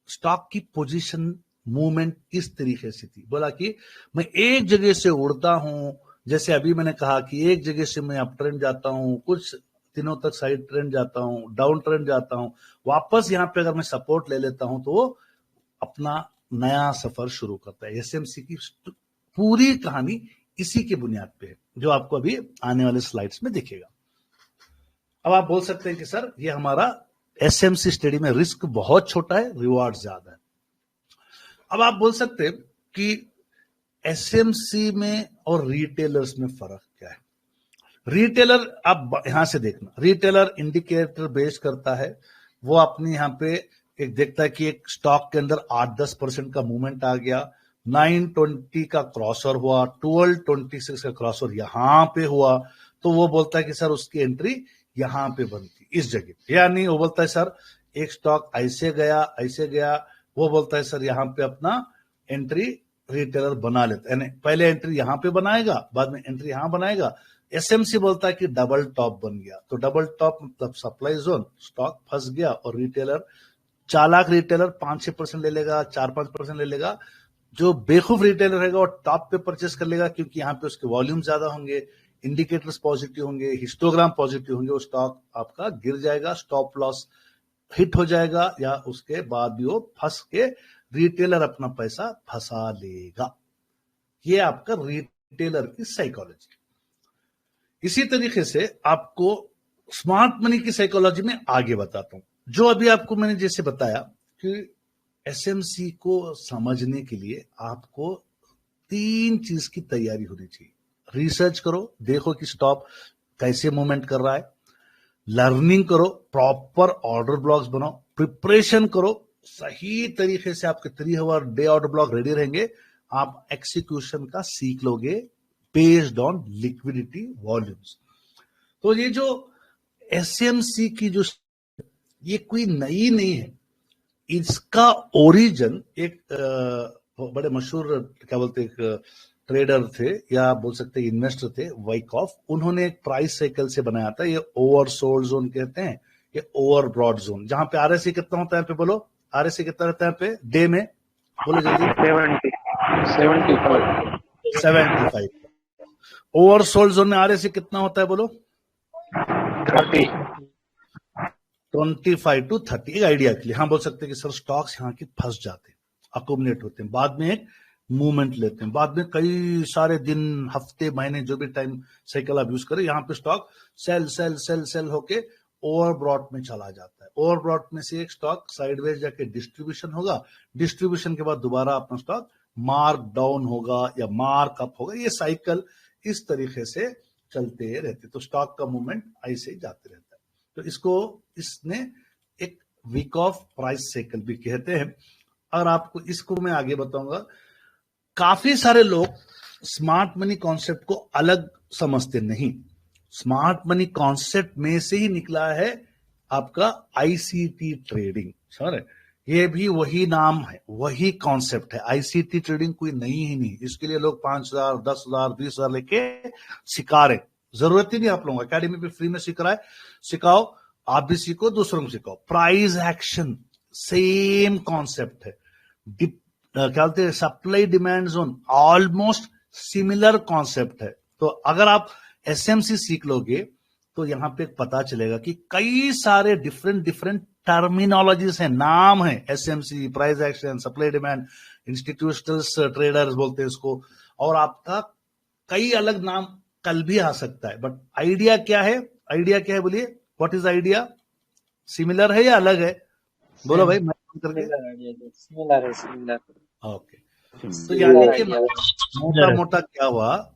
स्टॉक की पोजीशन मूवमेंट इस तरीके से थी। बोला कि मैं एक जगह से उड़ता हूं, जैसे अभी मैंने कहा कि एक जगह से मैं अप ट्रेंड जाता हूं, कुछ दिनों तक साइड ट्रेंड जाता हूं, डाउन ट्रेंड जाता हूं, वापस यहां पे अगर मैं सपोर्ट ले लेता हूं तो वो अपना नया सफर शुरू करता है। एसएमसी की पूरी कहानी इसी की बुनियाद पे है, जो आपको अभी आने वाले स्लाइड्स में दिखेगा। अब आप बोल सकते हैं कि सर ये हमारा एसएमसी स्टडी में रिस्क बहुत छोटा है, रिवॉर्ड ज्यादा है। अब आप बोल सकते हैं कि एसएमसी में और रिटेलर्स में फर्क क्या है। रिटेलर, आप यहां से देखना, रिटेलर इंडिकेटर बेस करता है, वो अपने यहां पे एक देखता है कि एक स्टॉक के अंदर 8-10% का मूवमेंट आ गया, 920 का क्रॉसओवर हुआ, 1226 का क्रॉसओवर यहां पे हुआ, तो वो बोलता है कि सर उसकी एंट्री यहां पे बनती इस जगह। यानी वो बोलता है सर एक स्टॉक ऐसे गया, वो बोलता है सर यहां पे अपना एंट्री रिटेलर बना लेता है, यानी पहले एंट्री यहां पे बनाएगा, बाद में एंट्री यहां बनाएगा, एसएमसी बोलता है कि डबल टॉप बन गया, तो डबल टॉप मतलब सप्लाई जोन, स्टॉक फंस गया और रिटेलर, चालाक रिटेलर 5-6% ले लेगा, 4-5% ले लेगा। जो बेवकूफ रिटेलर रहेगा वो टॉप पे परचेस कर लेगा, क्योंकि यहाँ पे उसके वॉल्यूम ज्यादा होंगे, इंडिकेटर्स पॉजिटिव होंगे, हिस्टोग्राम पॉजिटिव होंगे, वो स्टॉक आपका गिर जाएगा, स्टॉप लॉस हिट हो जाएगा, या उसके बाद भी वो फंस के रिटेलर अपना पैसा फंसा लेगा। ये आपका रिटेलर की साइकोलॉजी। इसी तरीके से आपको स्मार्ट मनी की साइकोलॉजी में आगे बताता हूं। जो अभी आपको मैंने जैसे बताया कि एसएमसी को समझने के लिए आपको 3 चीज की तैयारी होनी चाहिए। रिसर्च करो, देखो कि स्टॉक कैसे मूवमेंट कर रहा है, लर्निंग करो, प्रॉपर ऑर्डर ब्लॉक्स बनाओ, प्रिपरेशन करो, सही तरीके से आपके 3 hour day order block ready रहेंगे, आप एक्सिक्यूशन का सीख लोगे बेस्ड ऑन लिक्विडिटी वॉल्यूम्स। तो ये जो एसएमसी की जो, ये कोई नई नहीं है, इसका ओरिजिन एक बड़े मशहूर क्या बोलते एक ट्रेडर थे, या आप बोल सकते हैं इन्वेस्टर थे, वाइकॉफ, उन्होंने एक प्राइस साइकिल से बनाया था। ये ओवरसोल्ड जोन कहते हैं, ये ओवर ब्रॉड जोन, जहां पे आरएससी कितना होता है पे बोलो, आरएससी कितना रहता है पे डे में, बोलो जल्दी। 75। ओवरसोल्ड जोन में आरएससी कितना होता है बोलो? 25 to 30। एक आइडिया के लिए हाँ बोल सकते हैं कि सर स्टॉक्स यहाँ के फंस जाते हैं, अकोमुलेट होते हैं, बाद में एक मूवमेंट लेते हैं, बाद में कई सारे दिन, हफ्ते, महीने, जो भी टाइम साइकिल आप यूज करें, यहाँ पे stock sell sell sell sell होके ओवरब्रॉट में चला जाता है। ओवरब्रॉट में से एक स्टॉक साइडवेज जाके डिस्ट्रीब्यूशन होगा, डिस्ट्रीब्यूशन के बाद दोबारा अपना स्टॉक मार्क डाउन होगा या मार्क अप होगा। ये साइकिल इस तरीके से चलते रहते, तो स्टॉक का मूवमेंट ऐसे ही जाते रहता है। तो इसको इसने एक वीक ऑफ प्राइस साइकिल भी कहते हैं। और आपको इसको मैं आगे बताऊंगा। काफी सारे लोग स्मार्ट मनी कॉन्सेप्ट को अलग समझते नहीं। स्मार्ट मनी कॉन्सेप्ट में से ही निकला है आपका आईसीटी ट्रेडिंग। समझ रहे? ये भी वही नाम है, वही कॉन्सेप्ट है। आईसीटी ट्रेडिंग कोई नई ही नहीं। इसके लिए लोग 5,000, 10,000, 20,000 लेके सिखा रहे। जरूरत ही नहीं आप लोगों को, अकेडमी पे फ्री में सीख रहा है, सिखाओ, आप भी सीखो, दूसरों को सिखाओ। प्राइस एक्शन सेम कॉन्सेप्ट है। क्या बोलते हैं, supply demand zone almost similar concept है। तो अगर आप एसएमसी सीख लोगे तो यहां पे पता चलेगा कि कई सारे डिफरेंट टर्मिनोलॉजीज हैं, नाम है, SMC, price action, supply demand, institutional traders बोलते हैं इसको, और आपका कई अलग नाम कल भी आ सकता है। बट आइडिया क्या है? आइडिया क्या है बोलिए? What is idea? सिमिलर है या अलग है? बोलो भाई, सिमिलर। ओके। तो यानी कि मोटा मोटा क्या हुआ,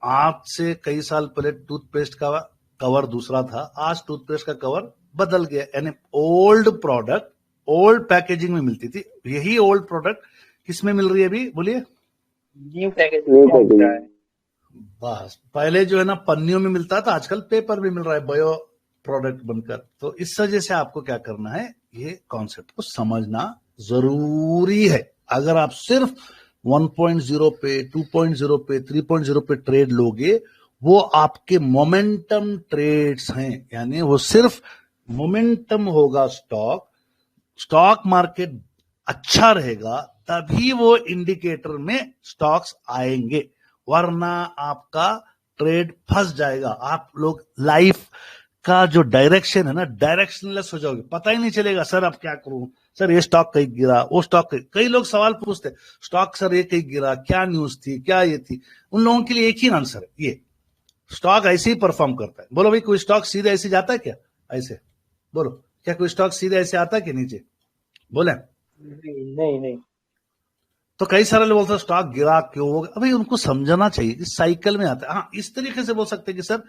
आज से कई साल पहले टूथपेस्ट का कवर दूसरा था, आज टूथपेस्ट का कवर बदल गया। यानी ओल्ड प्रोडक्ट ओल्ड पैकेजिंग में मिलती थी, यही ओल्ड प्रोडक्ट किस में मिल रही है अभी बोलिए? New packaging. बस पहले जो है ना पन्नियों में मिलता था, आजकल पेपर में मिल रहा है, बायो प्रोडक्ट बनकर। तो इस वजह से आपको क्या करना है, ये कॉन्सेप्ट को समझना जरूरी है। अगर आप सिर्फ 1.0 पे, 2.0 पे, 3.0 पे ट्रेड लोगे, वो आपके मोमेंटम ट्रेड्स हैं। यानी वो सिर्फ मोमेंटम होगा, स्टॉक मार्केट अच्छा रहेगा तभी वो इंडिकेटर में स्टॉक्स आएंगे, वरना आपका ट्रेड फंस जाएगा। आप लोग लाइफ का जो डायरेक्शन है ना, डायरेक्शनलेस हो जाओगे, पता ही नहीं चलेगा सर अब क्या करूं, सर ये स्टॉक कहीं गिरा, वो स्टॉक कई लोग सवाल पूछते, स्टॉक सर ये कहीं गिरा, क्या न्यूज थी, क्या ये थी? उन लोगों के लिए एक ही आंसर है, ये स्टॉक ऐसे ही परफॉर्म करता है। बोलो भाई, कोई स्टॉक सीधे ऐसे जाता है क्या? ऐसे बोलो, क्या कोई स्टॉक सीधे ऐसे आता है कि नीचे? बोले नहीं। तो कई सारे लोग बोलते हैं स्टॉक गिरा क्यों होगा। अभी उनको समझना चाहिए कि साइकिल में आता है। हाँ, इस तरीके से बोल सकते हैं कि सर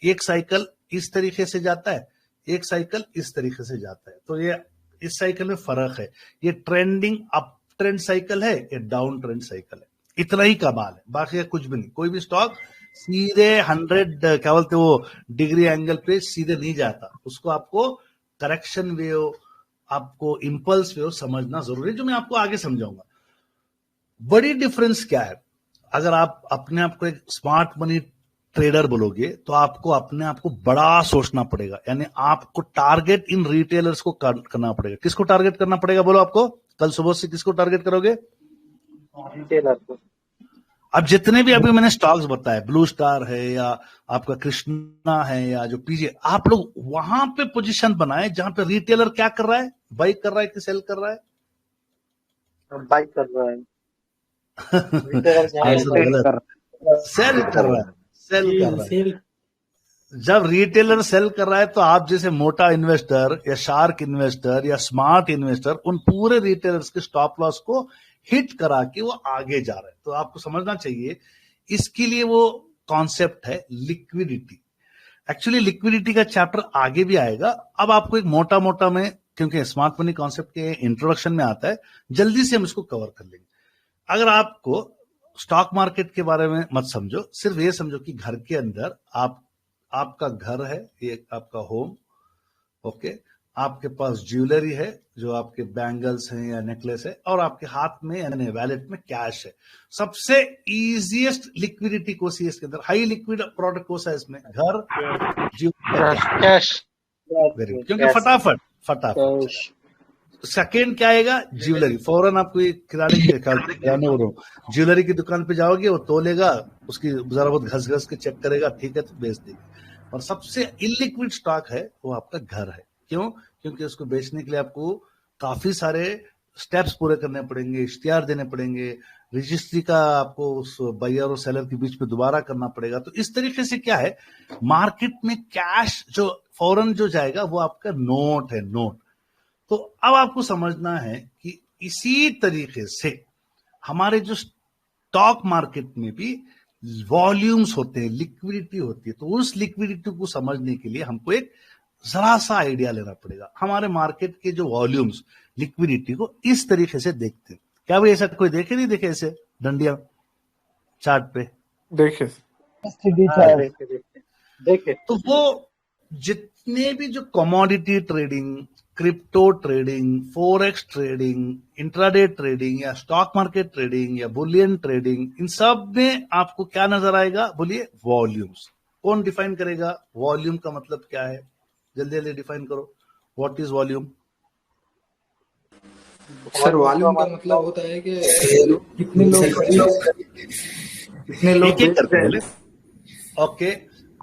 एक साइकिल इस तरीके से जाता है, एक साइकिल इस तरीके से जाता है। तो ये इस साइकिल में फर्क है। ये ट्रेंडिंग अप ट्रेंड साइकिल है, ये डाउन ट्रेंड साइकिल है। इतना ही कमाल है, बाकी कुछ भी नहीं। कोई भी स्टॉक सीधे 100 क्या बोलते वो डिग्री एंगल पे सीधे नहीं जाता, उसको आपको करेक्शन वेव, आपको इंपल्स वेव समझना जरूरी है, जो मैं आपको आगे समझाऊंगा। बड़ी डिफरेंस क्या है? अगर आप अपने आप को एक स्मार्ट मनी ट्रेडर बोलोगे तो आपको अपने आप को बड़ा सोचना पड़ेगा, यानी आपको टारगेट इन रिटेलर्स को करना पड़ेगा। किसको टारगेट करना पड़ेगा बोलो? आपको कल सुबह से किसको टारगेट करोगे? रिटेलर को। अब जितने भी अभी मैंने स्टॉक्स बताए, ब्लू स्टार है या आपका कृष्णा है या जो पीजे, आप लोग वहां पे पोजीशन बनाए जहां पे रिटेलर क्या कर रहा है, बाई कर रहा है कि सेल कर रहा है? बाई कर रहा है। रिटेलर सेल कर रहा है, सेल कर रहा है। जब रिटेलर सेल कर रहा है तो आप जैसे मोटा इन्वेस्टर या शार्क इन्वेस्टर या स्मार्ट इन्वेस्टर उन पूरे रिटेलर्स के स्टॉप लॉस को हिट करा के वो आगे जा रहे हैं। तो आपको समझना चाहिए, इसके लिए वो कॉन्सेप्ट है लिक्विडिटी। एक्चुअली लिक्विडिटी का चैप्टर आगे भी आएगा। अब आपको एक मोटा मोटा में, क्योंकि स्मार्ट मनी कॉन्सेप्ट के इंट्रोडक्शन में आता है, जल्दी से हम इसको कवर कर लेंगे। अगर आपको स्टॉक मार्केट के बारे में मत समझो, सिर्फ ये समझो कि घर के अंदर आपका घर है, ये आपका होम, ओके, आपके पास ज्वेलरी है जो आपके बैंगल्स हैं या नेकलेस है, और आपके हाथ में यानी वैलेट में कैश है। सबसे इजीएस्ट लिक्विडिटी कौन सी है इसके अंदर? हाई लिक्विड प्रोडक्ट कौन सा है इसमें? घर, कैश। वेरी गुड, क्योंकि फटाफट। सेकेंड क्या आएगा? ज्वेलरी। फौरन आपको किराने हो रहा ज्वेलरी की दुकान पे जाओगे, वो तोलेगा, उसकी जरा बहुत घस घस के चेक करेगा, ठीक है तो बेच देगा। और सबसे इलिक्विड स्टॉक है वो आपका घर है। क्यों? क्योंकि उसको बेचने के लिए आपको काफी सारे स्टेप्स पूरे करने पड़ेंगे, इश्तिहार देने पड़ेंगे, रजिस्ट्री का आपको उस बायर और सेलर के बीच में दोबारा करना पड़ेगा। तो इस तरीके से क्या है, मार्केट में कैश जो फौरन जो जाएगा वो आपका नोट है, नोट। तो अब आपको समझना है कि इसी तरीके से हमारे जो स्टॉक मार्केट में भी वॉल्यूम्स होते हैं, लिक्विडिटी होती है। तो उस लिक्विडिटी को समझने के लिए हमको एक जरा सा आइडिया लेना पड़ेगा। हमारे मार्केट के जो वॉल्यूम्स, लिक्विडिटी को इस तरीके से देखते हैं। क्या भाई ऐसा कोई देखे नहीं देखे ऐसे डंडिया चार्ट पे? देखे देखे। तो वो जितने भी जो commodity trading, crypto trading, forex trading, intraday trading या स्टॉक मार्केट ट्रेडिंग या बुलियन ट्रेडिंग, इन सब में आपको क्या नजर आएगा? बोलिए, वॉल्यूम्स। कौन डिफाइन करेगा वॉल्यूम का मतलब क्या है? जल्दी जल्दी डिफाइन करो, what is volume? Sir volume का मतलब होता है कि कितने लोग एक करते हैं। ओके,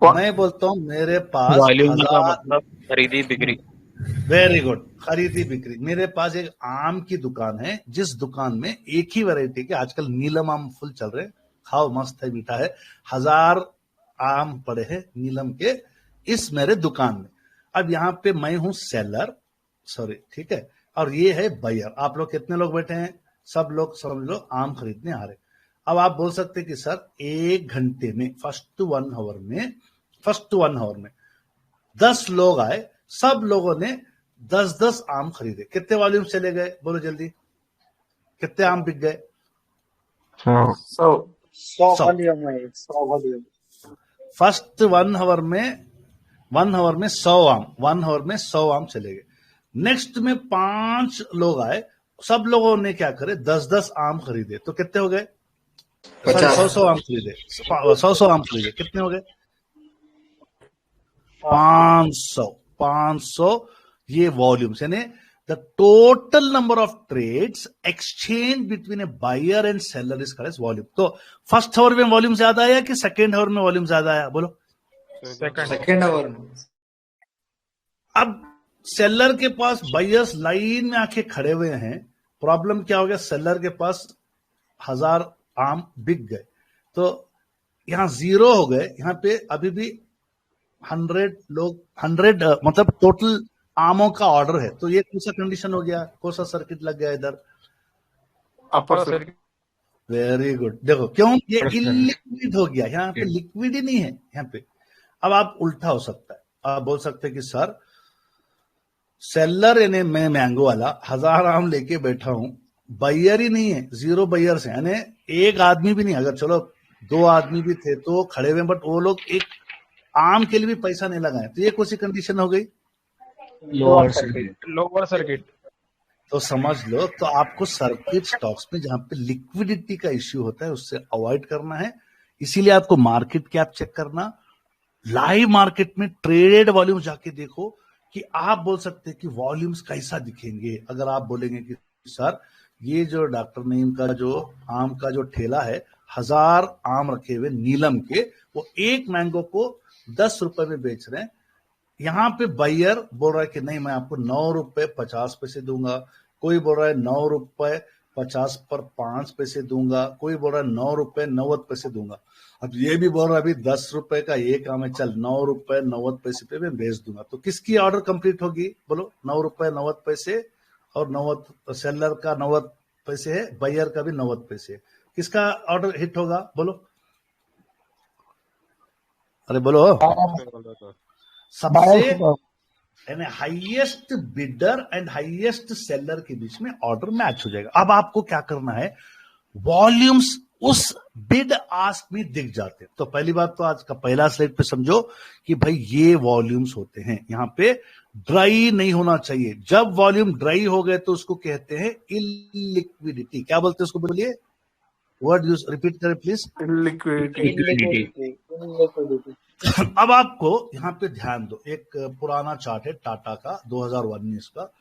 मैं बोलता हूं मेरे पास वॉल्यूम का मतलब खरीदी बिक्री। वेरी गुड, खरीदी बिक्री। मेरे पास एक आम की दुकान है, जिस दुकान में एक ही वैरायटी के, आजकल नीलम आम फुल चल रहे हैं, खाओ मस्त है, मीठा है, 1000 आम पड़े हैं नीलम के इस मेरे दुकान में। अब यहाँ पे मैं हूं सेलर, सॉरी, ठीक है, और ये है बायर। आप लोग कितने लोग बैठे हैं? सब लोग समझ लो आम खरीदने आ रहे। अब आप बोल सकते कि सर 1 घंटे में, फर्स्ट 1 आवर में 10 लोग आए, सब लोगों ने 10-10 आम खरीदे, कितने वॉल्यूम चले गए? बोलो जल्दी, कितने आम बिक गए? 100 वॉल्यूम। फर्स्ट 1 आवर में 100 आम, 1 आवर में 100 आम चले गए। नेक्स्ट में 5 लोग आए, सब लोगों ने क्या करे? 10-10 आम खरीदे, तो कितने हो गए? 100 आम खरीदे, 100 आम खरीदे, कितने हो गए? 500। ये वॉल्यूम्स, यानी the total number of trades exchange between a buyer and seller is called as volume. तो फर्स्ट आवर में वॉल्यूम ज्यादा आया कि सेकेंड आवर में वॉल्यूम ज्यादा आया? बोलो। सेकेंड आवर में। अब सेलर के पास बायर्स लाइन में आके खड़े हुए हैं, प्रॉब्लम क्या हो गया? सेलर के पास 1000 आम बिक गए, तो यहां 0 हो गए। यहां पे अभी भी 100 मतलब टोटल आमों का ऑर्डर है। तो ये कौन सा कंडीशन हो गया? कौन सा सर्किट लग गया इधर? Upper circuit. Very good. देखो क्यों, ये इलिक्विड हो गया, यहाँ पे लिक्विड ही नहीं है यहाँ पे। अब आप उल्टा हो सकता है, आप बोल सकते हैं कि सर सेलर यानी मैं मैंगो वाला 1000 आम लेके बैठा हूं, बायर ही नहीं है, 0 बायर्स है, यानी एक आदमी भी नहीं। अगर चलो 2 आदमी भी थे तो खड़े हुए, बट वो लोग एक आम के लिए भी पैसा नहीं लगाए, तो ये कौन सी कंडीशन हो गई? Lower circuit. तो समझ लो, तो आपको सर्किट स्टॉक्स में जहां पे लिक्विडिटी का इश्यू होता है उससे अवॉइड करना है। इसीलिए आपको मार्केट कैप चेक करना, लाइव मार्केट में ट्रेडेड वॉल्यूम जाके देखो कि आप बोल सकते हैं कि वॉल्यूम्स कैसा दिखेंगे। अगर आप बोलेंगे कि सर ये जो डॉक्टर नईम का जो आम का जो ठेला है, 1000 आम रखे हुए नीलम के, वो एक मैंगो को 10 रुपए में बेच रहे हैं, यहाँ पे बायर बोल रहा है कि नहीं मैं आपको 9 रुपए 50 पैसे दूंगा, कोई बोल रहा है 9 रुपए 50 पर 5 पैसे दूंगा, कोई बोल रहा है 9 रुपए 90 पैसे दूंगा। अब ये भी बोल रहा है अभी 10 रुपए का एक आम है, चल 9 रुपए 90 पैसे पे मैं बेच दूंगा। तो किसकी ऑर्डर कंप्लीट होगी बोलो? 9 रुपए 90 पैसे और 90 सेलर का 90 पैसे है, बायर का भी 90 पैसे है। किसका ऑर्डर हिट होगा बोलो? अरे बोलो। सबसे यानी highest bidder and highest seller के बीच में ऑर्डर मैच हो जाएगा। अब आपको क्या करना है, वॉल्यूम्स उस बिड आस्क में दिख जाते हैं। तो पहली बात तो आज का पहला स्लाइड पे समझो कि भाई ये वॉल्यूम्स होते हैं, यहाँ पे ड्राई नहीं होना चाहिए। जब वॉल्यूम ड्राई हो गए तो उसको कहते हैं इलिक्विडिटी। क्या बोलते हैं उसको? बोलिए वर्ड यूज, रिपीट करें प्लीज। लिक्विडिटी। अब आपको यहाँ पे ध्यान दो, एक पुराना चार्ट है टाटा का 2019 का,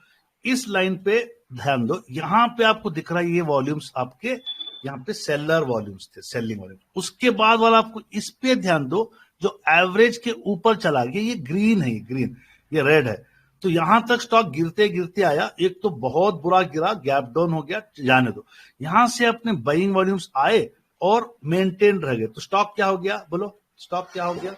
इस लाइन पे ध्यान दो। यहाँ पे आपको दिख रहा है ये वॉल्यूम्स आपके यहाँ पे सेलर वॉल्यूम्स थे, सेलिंग वॉल्यूम। उसके बाद वाला आपको इस पे ध्यान दो, जो एवरेज के ऊपर चला गया, ये ग्रीन है, ये ग्रीन, ये रेड है। तो यहां तक स्टॉक गिरते गिरते आया, एक तो बहुत बुरा गिरा, गैप डाउन हो गया, जाने दो। यहां से अपने बाइंग वॉल्यूम्स आए और मेंटेन रह गए, तो स्टॉक क्या हो गया बोलो? स्टॉक क्या हो गया?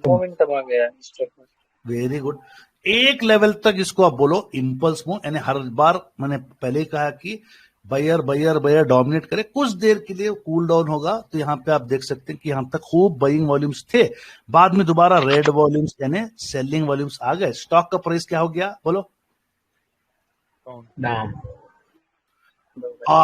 मोमेंटम आ गया स्टॉक में। Very good. एक लेवल तक इसको आप बोलो इंपल्स मूव, यानी हर बार मैंने पहले ही कहा कि बायर बायर बायर डोमिनेट करे, कुछ देर के लिए कूल डाउन होगा। तो यहाँ पे आप देख सकते हैं कि यहां तक खूब बाइंग वॉल्यूम्स थे, बाद में दोबारा रेड वॉल्यूम्स यानी सेलिंग वॉल्यूम्स आ गए। स्टॉक का प्राइस क्या हो गया बोलो?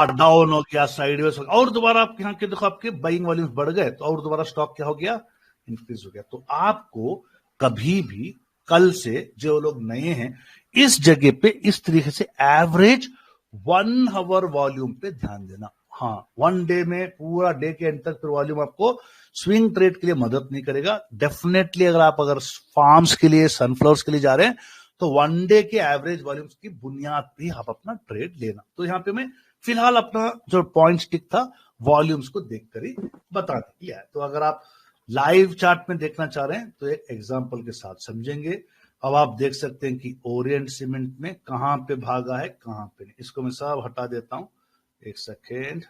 डाउन हो गया, साइडवेज हो गया, और दोबारा आप यहाँ के देखो आपके बाइंग वॉल्यूम्स बढ़ गए, तो और दोबारा स्टॉक क्या हो गया? इंक्रीज हो गया। तो आपको कभी भी कल से जो लोग नए हैं इस जगह पे इस तरीके से एवरेज 1 आवर वॉल्यूम पे ध्यान देना। हाँ, 1 डे में पूरा डे के एंड तक फिर वॉल्यूम आपको स्विंग ट्रेड के लिए मदद नहीं करेगा। डेफिनेटली अगर फार्म्स के लिए, सनफ्लावर्स के लिए जा रहे हैं तो 1 डे के एवरेज वॉल्यूम्स की बुनियाद पे आप अपना ट्रेड लेना। तो यहाँ पे मैं फिलहाल अपना जो पॉइंट स्टिक था वॉल्यूम्स को देखकर ही बता दिया है। तो अगर आप लाइव चार्ट में देखना चाह रहे हैं तो एक एग्जांपल के साथ समझेंगे। अब आप देख सकते हैं कि ओरिएंट सीमेंट में कहां पे भागा है, कहां पे नहीं। इसको मैं सब हटा देता हूं, एक सेकेंड।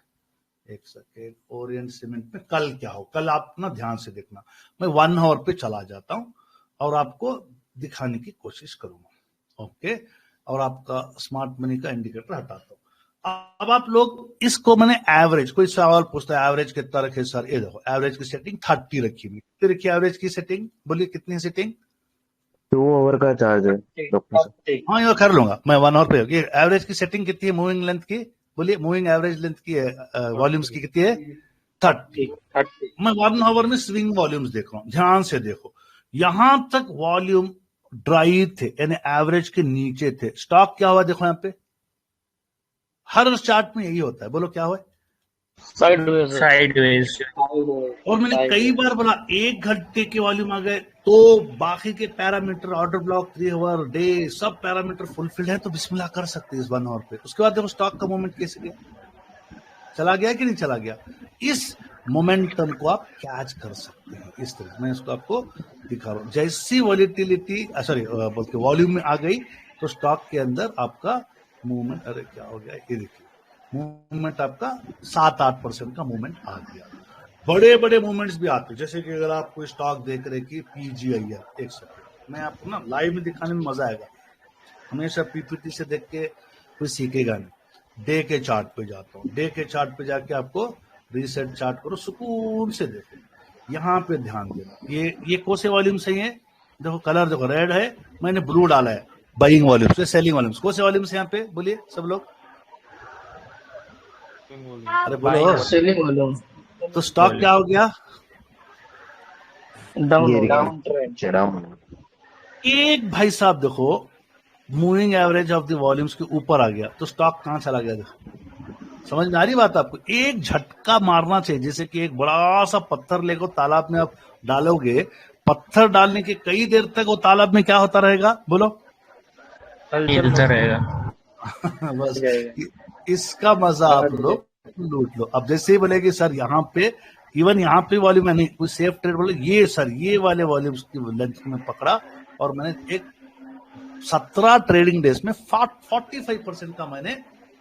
ओरिएंट सीमेंट में कल क्या हो, कल आप ना ध्यान से देखना। मैं 1 आवर पे चला जाता हूं और आपको दिखाने की कोशिश करूंगा। ओके, और आपका स्मार्ट मनी का इंडिकेटर हटाता हूं। अब आप लोग इसको मैंने एवरेज, कोई सवाल पूछता है एवरेज कितना रखे सर? ये देखो एवरेज की सेटिंग 30 रखी हुई। कितनी रखी एवरेज की सेटिंग? बोलिए कितनी सेटिंग? 2 आवर का चार्ज है डॉक्टर साहब। हाँ ये कर लूंगा मैं 1 आवर पे। ये एवरेज की सेटिंग कितनी है मूविंग लेंथ की? बोलिए मूविंग एवरेज लेंथ की है, वॉल्यूम्स की कितनी है? 30। मैं 1 आवर में स्विंग वॉल्यूम्स देख रहा हूं, ध्यान से देखो। यहां तक वॉल्यूम ड्राई थे, यानी एवरेज के नीचे थे। स्टॉक क्या हुआ देखो यहाँ पे, हर चार्ट में यही होता है। बोलो क्या हुआ? साइडवेज। और मैंने कई बार बोला 1 घंटे के वॉल्यूम आ गए तो बाकी के parameter, order block, 3 hour, day, सब पैरामीटर फुलफिल्ड है तो बिस्मिल्लाह कर सकते हैं इस 1 आवर पे। उसके बाद देखो स्टॉक का मोमेंट कैसे गया, चला गया कि नहीं चला गया। इस मोमेंटम को आप कैच कर सकते हैं इस तरह। मैं इसको आपको दिखा रहा हूं। जैसी वॉलिटिलिटी बोलते वॉल्यूम में आ गई तो स्टॉक के अंदर आपका मूवमेंट, अरे क्या हो गया, ये देखिए मूवमेंट आपका 7-8% का मूवमेंट आ गया। बड़े बड़े मूवमेंट्स भी आते हैं, जैसे कि अगर आप कोई स्टॉक देख रहे कि PGIR, एक सेकंड मैं आपको ना लाइव में दिखाने में मजा आएगा। हमेशा PPT से देख के कोई सीखेगा नहीं। डे के चार्ट पे जाता हूँ, डे के चार्ट पे जाके आपको रीसेट चार्ट करो, सुकून से देखो। यहाँ पे ध्यान देना, ये कौन से वॉल्यूम सही है? देखो कलर देखो, रेड है, मैंने ब्लू डाला है। बाइंग वॉल्यूम्स, सेलिंग वॉल्यूम्स, कौन से वॉल्यूम्स यहाँ पे? बोलिए सब लोग, अरे बोलो। Selling volume. तो स्टॉक क्या हो गया? Down trend. एक भाई साहब देखो moving average of the volumes के ऊपर आ गया तो स्टॉक कहां चला गया? देखो समझ में आ रही बात आपको? एक झटका मारना चाहिए, जैसे कि एक बड़ा सा पत्थर लेकर तालाब में आप डालोगे, पत्थर डालने के कई देर तक वो तालाब में क्या होता रहेगा, बोलो? हिलता रहेगा। बस इसका मजा आप लोग लूट लो। अब जैसे ही बोलेगी सर यहाँ पे, इवन यहाँ पे वॉल्यूम है नहीं, कोई सेफ ट्रेड बोले ये सर ये वाले वॉल्यूम्स की लेंथ में पकड़ा और मैंने एक 17 ट्रेडिंग डेज में 45% का मैंने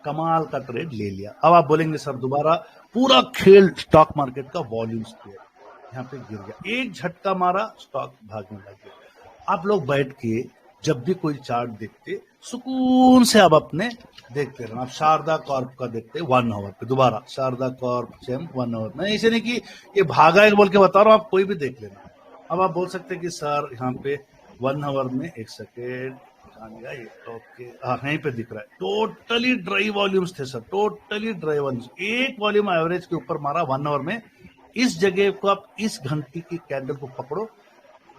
कमाल का ट्रेड ले लिया। अब आप बोलेंगे सर दोबारा पूरा खेल स्टॉक मार्केट का वॉल्यूम्स पे, यहाँ पे गिर गया, एक झटका मारा स्टॉक भागने लग गया। आप लोग बैठ के जब भी कोई चार्ट देखते सुकून से आप अपने देखते रहना। आप शारदा कॉर्प का देखते 1 आवर पे, दोबारा शारदा कॉर्प सेम 1 आवर। मैं ऐसे नहीं कि ये भागा है बोल के बता रहा हूँ, आप कोई भी देख लेना। अब आप बोल सकते हैं कि सर यहाँ पे 1 आवर में, एक सेकेंड, ओके हाँ यहीं पे दिख रहा है, टोटली ड्राई वॉल्यूम्स थे सर, टोटली ड्राई वॉल्यूम्स। एक वॉल्यूम एवरेज के ऊपर मारा 1 आवर में। इस जगह को आप इस घंटी की कैंडल को पकड़ो,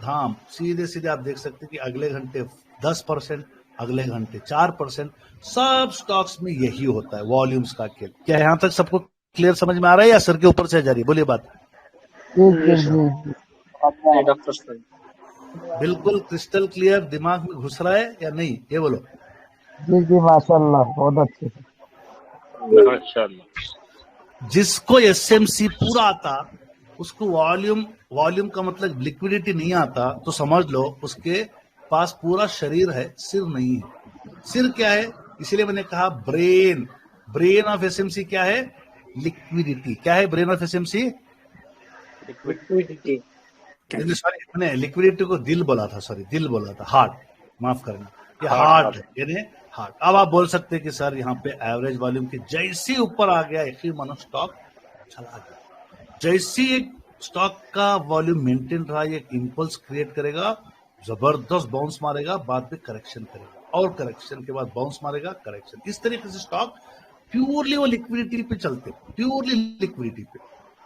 धाम सीधे सीधे आप देख सकते हैं कि अगले घंटे 10%, अगले घंटे 4%, सब स्टॉक्स में यही होता है वॉल्यूम्स का खेल। क्या यहाँ तक सबको क्लियर समझ में आ रहा है या सर के ऊपर से जा रही है? बोलिए बात। बिल्कुल क्रिस्टल क्लियर दिमाग में घुस रहा है या नहीं, ये बोलो। जी जी माशाल्लाह, बहुत अच्छे से। जिसको एसएमसी पूरा आता उसको वॉल्यूम का मतलब लिक्विडिटी नहीं आता, तो समझ लो उसके पास पूरा शरीर है, सिर नहीं है। सिर क्या है? इसीलिए मैंने कहा ब्रेन ऑफ एसएमसी क्या है? लिक्विडिटी। क्या है brain of SMC? Liquidity. Sorry, मैंने लिक्विडिटी को दिल बोला था, सॉरी दिल बोला था, हार्ट, माफ करना, ये हार्ट है, यानी हार्ट। अब आप बोल सकते हैं कि सर यहाँ पे एवरेज वॉल्यूम के जैसे ऊपर आ गया, एक ही मानो स्टॉक चला गया। जैसे एक स्टॉक का वॉल्यूम मेंटेन रहा, एक इंपल्स क्रिएट करेगा, जबरदस्त बाउंस मारेगा, बाद में करेक्शन करेगा, और करेक्शन के बाद बाउंस मारेगा, करेक्शन। इस तरीके से स्टॉक प्योरली वो लिक्विडिटी पे चलते, प्योरली लिक्विडिटी पे।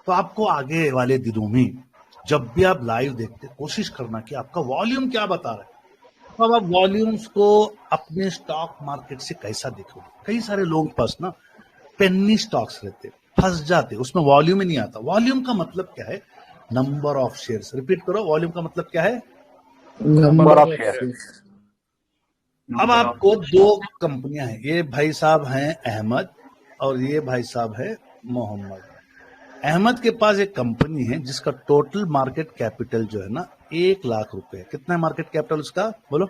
तो आपको आगे वाले दिनों में जब भी आप लाइव देखते, कोशिश करना कि आपका वॉल्यूम क्या बता रहा है। तो अब आप वॉल्यूम्स को अपने स्टॉक मार्केट से कैसा देखोगे? कई सारे लोगों के पास ना पेन्नी स्टॉक्स रहते, फंस जाते, उसमें वॉल्यूम ही नहीं आता। वॉल्यूम का मतलब क्या है? Number of shares. रिपीट करो, वॉल्यूम का मतलब क्या है? Number of shares. अब आपको 2 कंपनियां हैं, ये भाई साहब हैं अहमद और ये भाई साहब है मोहम्मद। अहमद के पास एक कंपनी है जिसका टोटल मार्केट कैपिटल जो है ना 1 लाख रुपए है। कितना है मार्केट कैपिटल उसका, बोलो?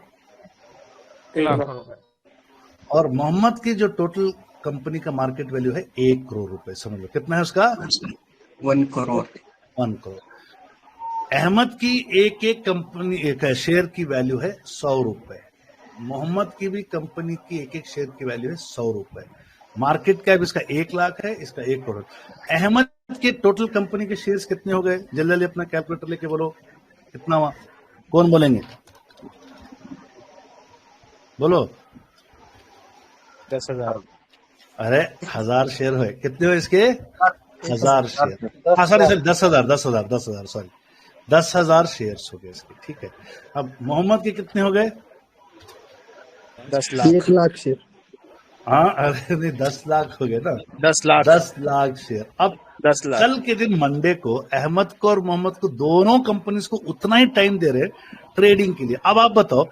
1 लाख। और मोहम्मद की जो टोटल कंपनी का मार्केट वैल्यू है 1 करोड़ रुपए। समझ लो कितना है उसका? 1 करोड़। 1 करोड़। अहमद की एक कंपनी, एक शेयर की वैल्यू है 100 रुपए। मोहम्मद की भी कंपनी की एक शेयर की वैल्यू है 100 रुपए। मार्केट कैप इसका 1 लाख है, इसका 1 करोड़। अहमद के टोटल कंपनी के शेयर्स कितने हो गए? जल्दी अपना कैलकुलेटर लेके बोलो कितना हुआ। कौन बोलेंगे? बोलो। 10,000। अरे 1000 शेयर हुए। कितने हुए इसके? 1000 शेयर। हाँ सॉरी 10,000 सॉरी 10,000 शेयर्स हो गए इसके, ठीक है। अब मोहम्मद के कितने हो गए? 10 लाख। 1 लाख शेयर। हाँ अरे नहीं 10 लाख हो गए ना। 10 लाख। 10 लाख शेयर। अब 10 लाख। कल के दिन मंडे को अहमद को और मोहम्मद को दोनों कंपनीज को उतना ही टाइम दे रहे ट्रेडिंग के लिए। अब आप बताओ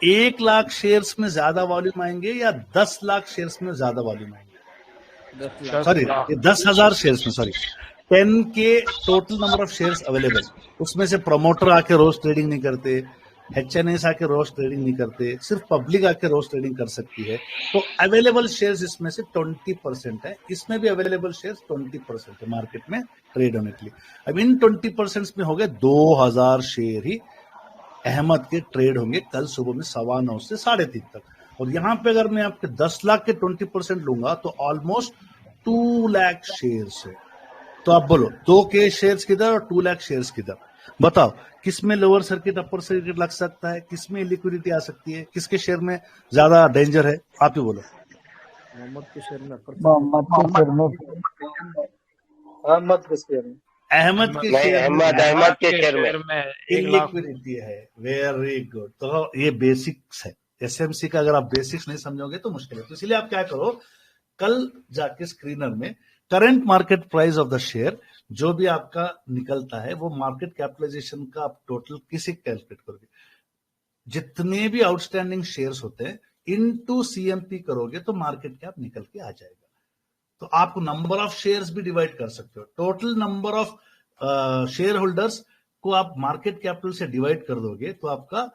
1 लाख शेयर्स में ज्यादा वॉल्यूम आएंगे या 10 लाख शेयर्स में ज्यादा वॉल्यूम आएंगे? सॉरी 10,000 शेयर्स में, सॉरी 10 के total number of shares available, उसमें से प्रमोटर आके रोज ट्रेडिंग नहीं करते, HNS आके रोज ट्रेडिंग नहीं करते, सिर्फ पब्लिक आके रोज ट्रेडिंग कर सकती है। तो अवेलेबल शेयर्स इसमें से 20% है, इसमें भी अवेलेबल शेयर्स 20% है मार्केट में ट्रेड होने के लिए। अब इन 20% में हो गए 2000 शेयर ही अहमद के ट्रेड होंगे कल सुबह में 9:15 से 3:30 तक। और यहाँ पे अगर मैं आपके 10 लाख के 20% लूंगा तो ऑलमोस्ट 2 लाख शेयर्स है। तो आप बोलो 2 के शेयर्स किधर और 2 लाख शेयर्स किधर? बताओ किसमें लोअर सर्किट अपर सर्किट लग सकता है, किसमें लिक्विडिटी आ सकती है, किसके शेयर में ज्यादा डेंजर है? आप ही बोलो। मोहम्मद के शेयर में अहमद के शेयर में अहमद के शेयर में लिक्विडिटी है। Very good. तो ये बेसिक्स है एसएमसी का। अगर आप बेसिक्स नहीं समझोगे तो मुश्किल है। तो इसलिए आप क्या करो, कल जाके स्क्रीनर में current market price of the share जो भी आपका निकलता है वो मार्केट कैपिटलाइजेशन का आप टोटल किसी कैलकुलेट करोगे, जितने भी आउटस्टैंडिंग शेयर्स होते हैं इनटू सीएमपी करोगे तो मार्केट कैप निकल के आ जाएगा। तो आप नंबर ऑफ शेयर्स भी डिवाइड कर सकते हो, total number of share holders को आप मार्केट कैपिटल से डिवाइड कर दोगे तो आपका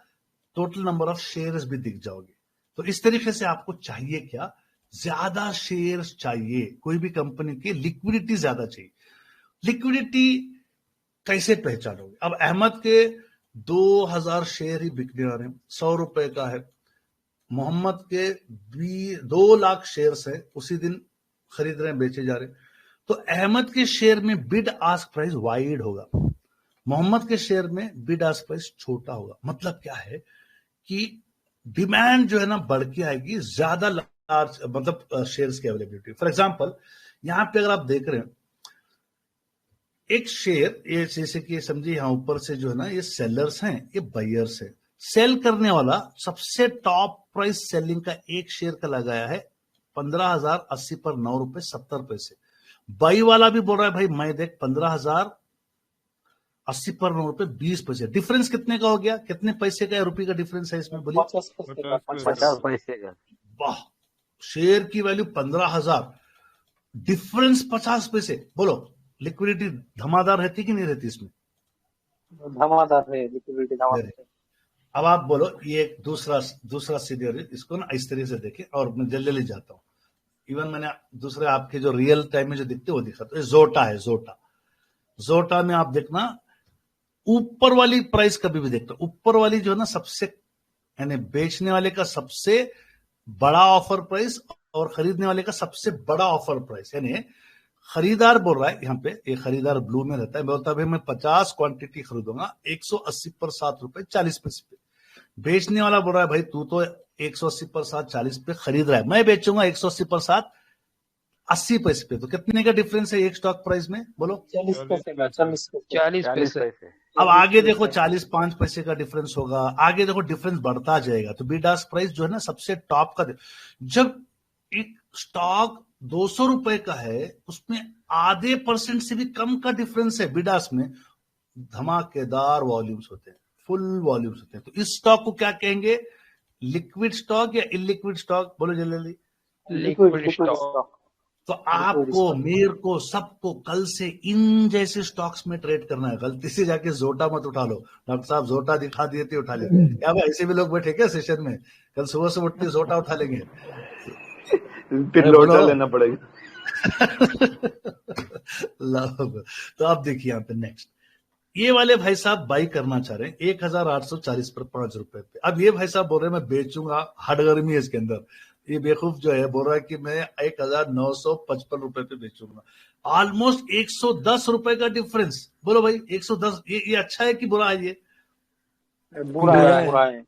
टोटल नंबर ऑफ शेयर्स भी दिख जाओगे। तो इस तरीके से आपको चाहिए क्या, ज्यादा शेयर्स चाहिए, कोई भी कंपनी की लिक्विडिटी ज्यादा चाहिए। लिक्विडिटी कैसे पहचानोगे? अब अहमद के 2000 शेयर ही बिकने आ रहे हैं, 100 रुपए का है। मोहम्मद के 2 लाख शेयर्स है, उसी दिन खरीद रहे हैं, बेचे जा रहे हैं। तो अहमद के शेयर में बिड आस्क प्राइस वाइड होगा, मोहम्मद के शेयर में बिड आस्क प्राइस छोटा होगा। मतलब क्या है कि डिमांड जो है ना बढ़ के आएगी, ज्यादा लार्ज मतलब शेयर्स की अवेलेबिलिटी। फॉर एग्जांपल यहां पे अगर आप देख रहे हैं एक शेयर, ये जैसे कि समझिए यहां ऊपर से जो है ना ये सेलर्स हैं, ये बायर्स हैं। सेल करने वाला सबसे टॉप प्राइस सेलिंग का एक शेयर का लगाया है 15,080 पर 9 रुपए 70 पैसे। बाई वाला भी बोल रहा है भाई मैं देख 15,080 पर 9 रुपए 20 पैसे। डिफरेंस कितने का हो गया, कितने पैसे का रुपये का डिफरेंस है इसमें बोलिए? 50 पैसे का। वाह, शेयर की वैल्यू 15,000, डिफरेंस 50 पैसे। बोलो लिक्विडिटी धमादार रहती कि नहीं रहती इसमें? धमादार है लिक्विडिटी, धमादार है। अब आप बोलो ये एक दूसरा सिनेरियो, इसको ना इस तरीके से देखें और मैं जल्दी जाता हूं। इवन मैंने दूसरे आपके जो रियल टाइम में जो दिखते वो दिखा, तो जोटा है, जोटा में आप देखना ऊपर वाली प्राइस कभी भी देखते, ऊपर वाली जो है ना सबसे यानी बेचने वाले का सबसे बड़ा ऑफर प्राइस और खरीदने वाले का सबसे बड़ा ऑफर प्राइस। यानी खरीदार बोल रहा है यहाँ पे, ये खरीदार ब्लू में रहता है, बोलता है भाई मैं 50 क्वांटिटी खरीदूंगा 180 पर 7 रुपए 40 पैसे पे। बेचने वाला बोल रहा है भाई तू तो 180 पर 7 40 पे खरीद रहा है, मैं बेचूंगा 180 पर 7 80 पैसे पे। तो कितने का डिफरेंस है एक स्टॉक प्राइस में बोलो? 40 पैसे का, 40 पैसे। अब आगे देखो 45 पैसे का डिफरेंस होगा, आगे देखो डिफरेंस बढ़ता जाएगा। तो बिड आस्क प्राइस जो है ना सबसे टॉप का, जब एक स्टॉक 200 रुपए का है उसमें आधे % से भी कम का डिफरेंस है बिड आस्क में, धमाकेदार वॉल्यूम्स होते हैं, फुल वॉल्यूम्स होते हैं। तो इस स्टॉक को क्या कहेंगे, लिक्विड स्टॉक या इलिक्विड स्टॉक? बोलो जल्दी। Liquid stock. तो आपको, मेरे को, सबको कल से इन जैसे स्टॉक्स में ट्रेड करना है। गलती से जाके जोटा मत उठा लो, डॉक्टर साहब जोटा दिखा दिए थे उठा लेते क्या भाई? ऐसे भी लोग बैठे क्या सेशन में? कल सुबह से उठते जोटा उठा लेंगे, फिर लोटा लेना पड़ेगा। तो आप देखिए यहाँ पे नेक्स्ट, ये वाले भाई साहब बाई करना चाह रहे हैं 1840 पर 5 रुपए पे। अब ये भाई साहब बोल रहे हैं मैं बेचूंगा, हड गर्मी है इसके अंदर। ये बेवकूफ जो है बोल रहा है कि मैं 1955 रुपए पे बेचूंगा, ऑलमोस्ट 110 रुपए का डिफरेंस। बोलो भाई 110, ये अच्छा है कि बुरा है? ये बुरा है।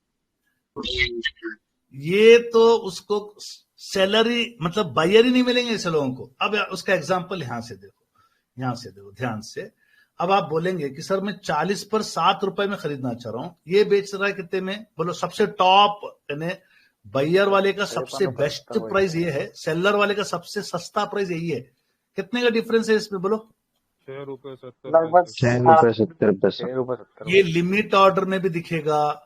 ये तो उसको सैलरी मतलब बायर ही नहीं मिलेंगे ऐसे लोगों को। अब उसका एग्जांपल यहां से देखो ध्यान से। अब आप बोलेंगे कि सर मैं 40 पर 7 रुपए में खरीदना चाह रहा हूं, ये बेच रहा है कितने में? बोलो सबसे टॉप यानी बायर वाले का सबसे बेस्ट प्राइस ये है, सेलर वाले का सबसे सस्ता प्राइस यही है। कितने का डिफरेंस है इसमें बोलो? 6 रुपए 70 पैसे। ये लिमिट ऑर्डर में भी दिखेगा।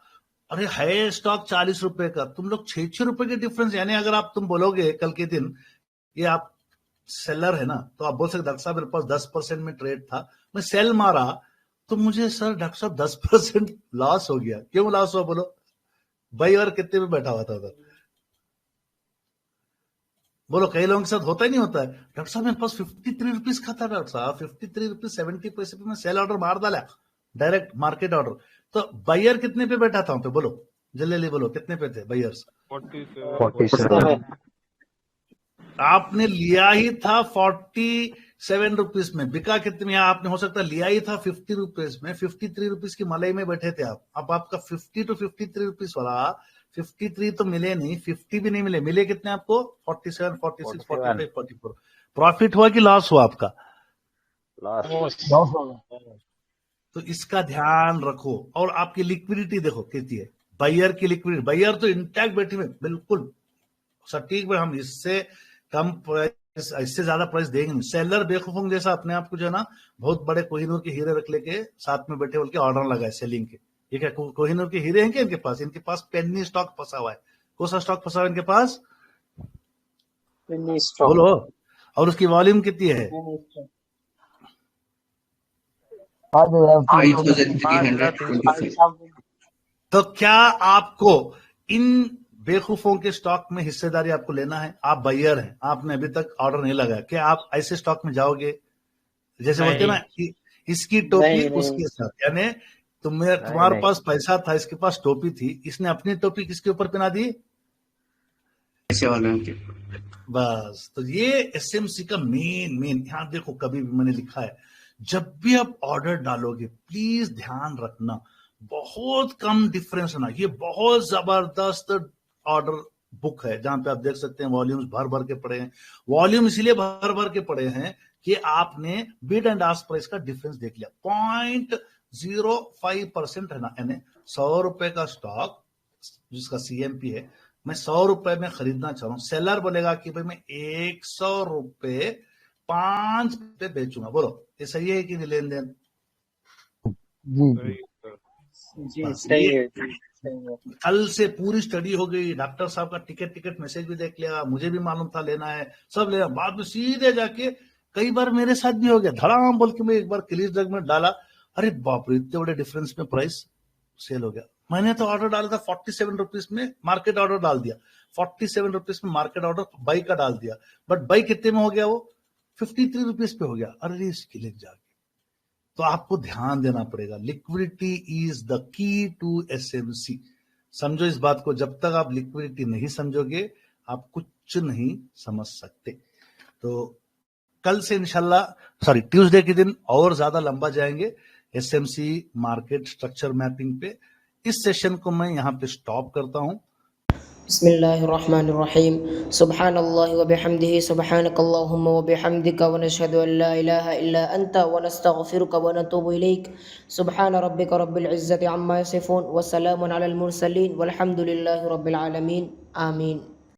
अरे है स्टॉक 40 रुपए का, तुम लोग 6 रुपए के डिफरेंस। यानी अगर आप तुम बोलोगे कल के दिन ये आप सेलर है ना, तो आप बोल सकते डॉक्टर साहब मेरे पास 10% में ट्रेड था, मैं सेल मारा तो मुझे सर डॉक्टर साहब 10% लॉस हो गया। क्यों लॉस हुआ बोलो? भाई और कितने में बैठा हुआ था उधर? बोलो कई लोगों के साथ होता ही नहीं होता है, डॉक्टर साहब मेरे पास 53 रुपीज का था, डॉक्टर साहब 53 रुपीज 70 पैसे पे मैं सेल ऑर्डर मार डाला, डायरेक्ट मार्केट ऑर्डर। तो बायर कितने पे बैठा था? पे बोलो जल्दी बोलो कितने पे थे बायर्स? 47। आपने लिया ही था 47 रुपीज में, बिका कितने में? आपने हो सकता लिया ही था 50 रुपीज में, 53 रुपीज की मलाई में बैठे थे आप। अब आपका 50 to 53 रुपीज वाला 53 तो मिले नहीं, 50 भी नहीं मिले कितने आपको? 47, 46, 45, 44। प्रॉफिट हुआ कि लॉस हुआ आपका? लॉस। तो इसका ध्यान रखो। और आपकी लिक्विडिटी देखो कितनी है, बायर की लिक्विडिटी। बायर तो इंटैक्ट बैठी हुई बिल्कुल सटीक में, हम इससे कम प्राइस, इससे ज्यादा प्राइस देंगे नहीं। सेलर बेवकूफों जैसा अपने आप को जो है ना बहुत बड़े कोहिनूर के हीरे रख लेके साथ में बैठे बोल के ऑर्डर लगाए सेलिंग के। ये क्या कोहिनूर के हीरे हैं क्या इनके पास? इनके पास पेनी स्टॉक फंसा हुआ है। कौन सा स्टॉक फंसा हुआ है इनके पास? Penny stock. बोलो। और उसकी वॉल्यूम कितनी है? 5,325। तो क्या आपको इन बेवकूफों के स्टॉक में हिस्सेदारी आपको लेना है? आप बायर हैं, आपने अभी तक ऑर्डर नहीं लगाया, क्या आप ऐसे स्टॉक में जाओगे? जैसे बोलते हैं ना कि इसकी टोपी नहीं। उसके साथ, यानी तुम्हारे पास पैसा था, इसके पास टोपी थी, इसने अपनी टोपी किसके ऊपर पहना दी? ऐसे वालों के। बस। तो ये एसएमसी का मेन यहाँ देखो, कभी भी मैंने लिखा है, जब भी आप ऑर्डर डालोगे प्लीज ध्यान रखना बहुत कम डिफरेंस होना। ये बहुत जबरदस्त ऑर्डर बुक है जहां पे आप देख सकते हैं वॉल्यूम्स भर भर के पड़े हैं। वॉल्यूम इसलिए भर भर के पड़े हैं कि आपने बिड एंड आस्क प्राइस का डिफरेंस देख लिया। 0.05% है ना, यानी 100 रुपए का स्टॉक जिसका सीएमपी है, मैं 100 रुपए में खरीदना चाह रहा हूं, सेलर बोलेगा कि भाई मैं 100 रुपए 5 पे बेचूंगा। बोलो ये सही है कि नहीं लेन देन? जी सही है। कल से पूरी स्टडी हो गई, डॉक्टर साहब का टिकट मैसेज भी देख लिया, मुझे भी मालूम था लेना है, सब लेना। बाद में सीधे जाके कई बार मेरे साथ भी हो गया, धड़ाम बोल के मैं एक बार क्लीज ड्रग में डाला, अरे बाप रे इतने बड़े डिफरेंस में प्राइस सेल हो गया। मैंने तो ऑर्डर डाला था 47 रुपीज में, मार्केट ऑर्डर डाल दिया 47 रुपीज में, मार्केट ऑर्डर बाई का डाल दिया, बट बाई कितने में हो गया? वो 53 रुपीज पे हो गया। अरे इसके लिए जाके तो आपको ध्यान देना पड़ेगा। Liquidity is the key to SMC. समझो इस बात को, जब तक आप लिक्विडिटी नहीं समझोगे आप कुछ नहीं समझ सकते। तो कल से इंशाल्लाह ट्यूसडे के दिन और ज्यादा लंबा जाएंगे एसएमसी मार्केट स्ट्रक्चर मैपिंग पे। इस सेशन को मैं यहाँ पे स्टॉप करता हूँ। बिस्मिल्लाहिर्रहमानिर्रहीम। सुब्हानल्लाहि व बिहम्दिही, सुब्हानकल्लाहुम्मा व बिहम्दिका, व नशहदु अन ला इलाहा इल्ला अंता, व नस्तगफिरुका व नतूबु इलैक। सुब्हान रब्बिका रब्बिल इज्जति अम्मा यसिफून, व सलामुन अलल मुरसलीन, वल्हम्दुलिल्लाहि रब्बिल आलमीन। आमीन।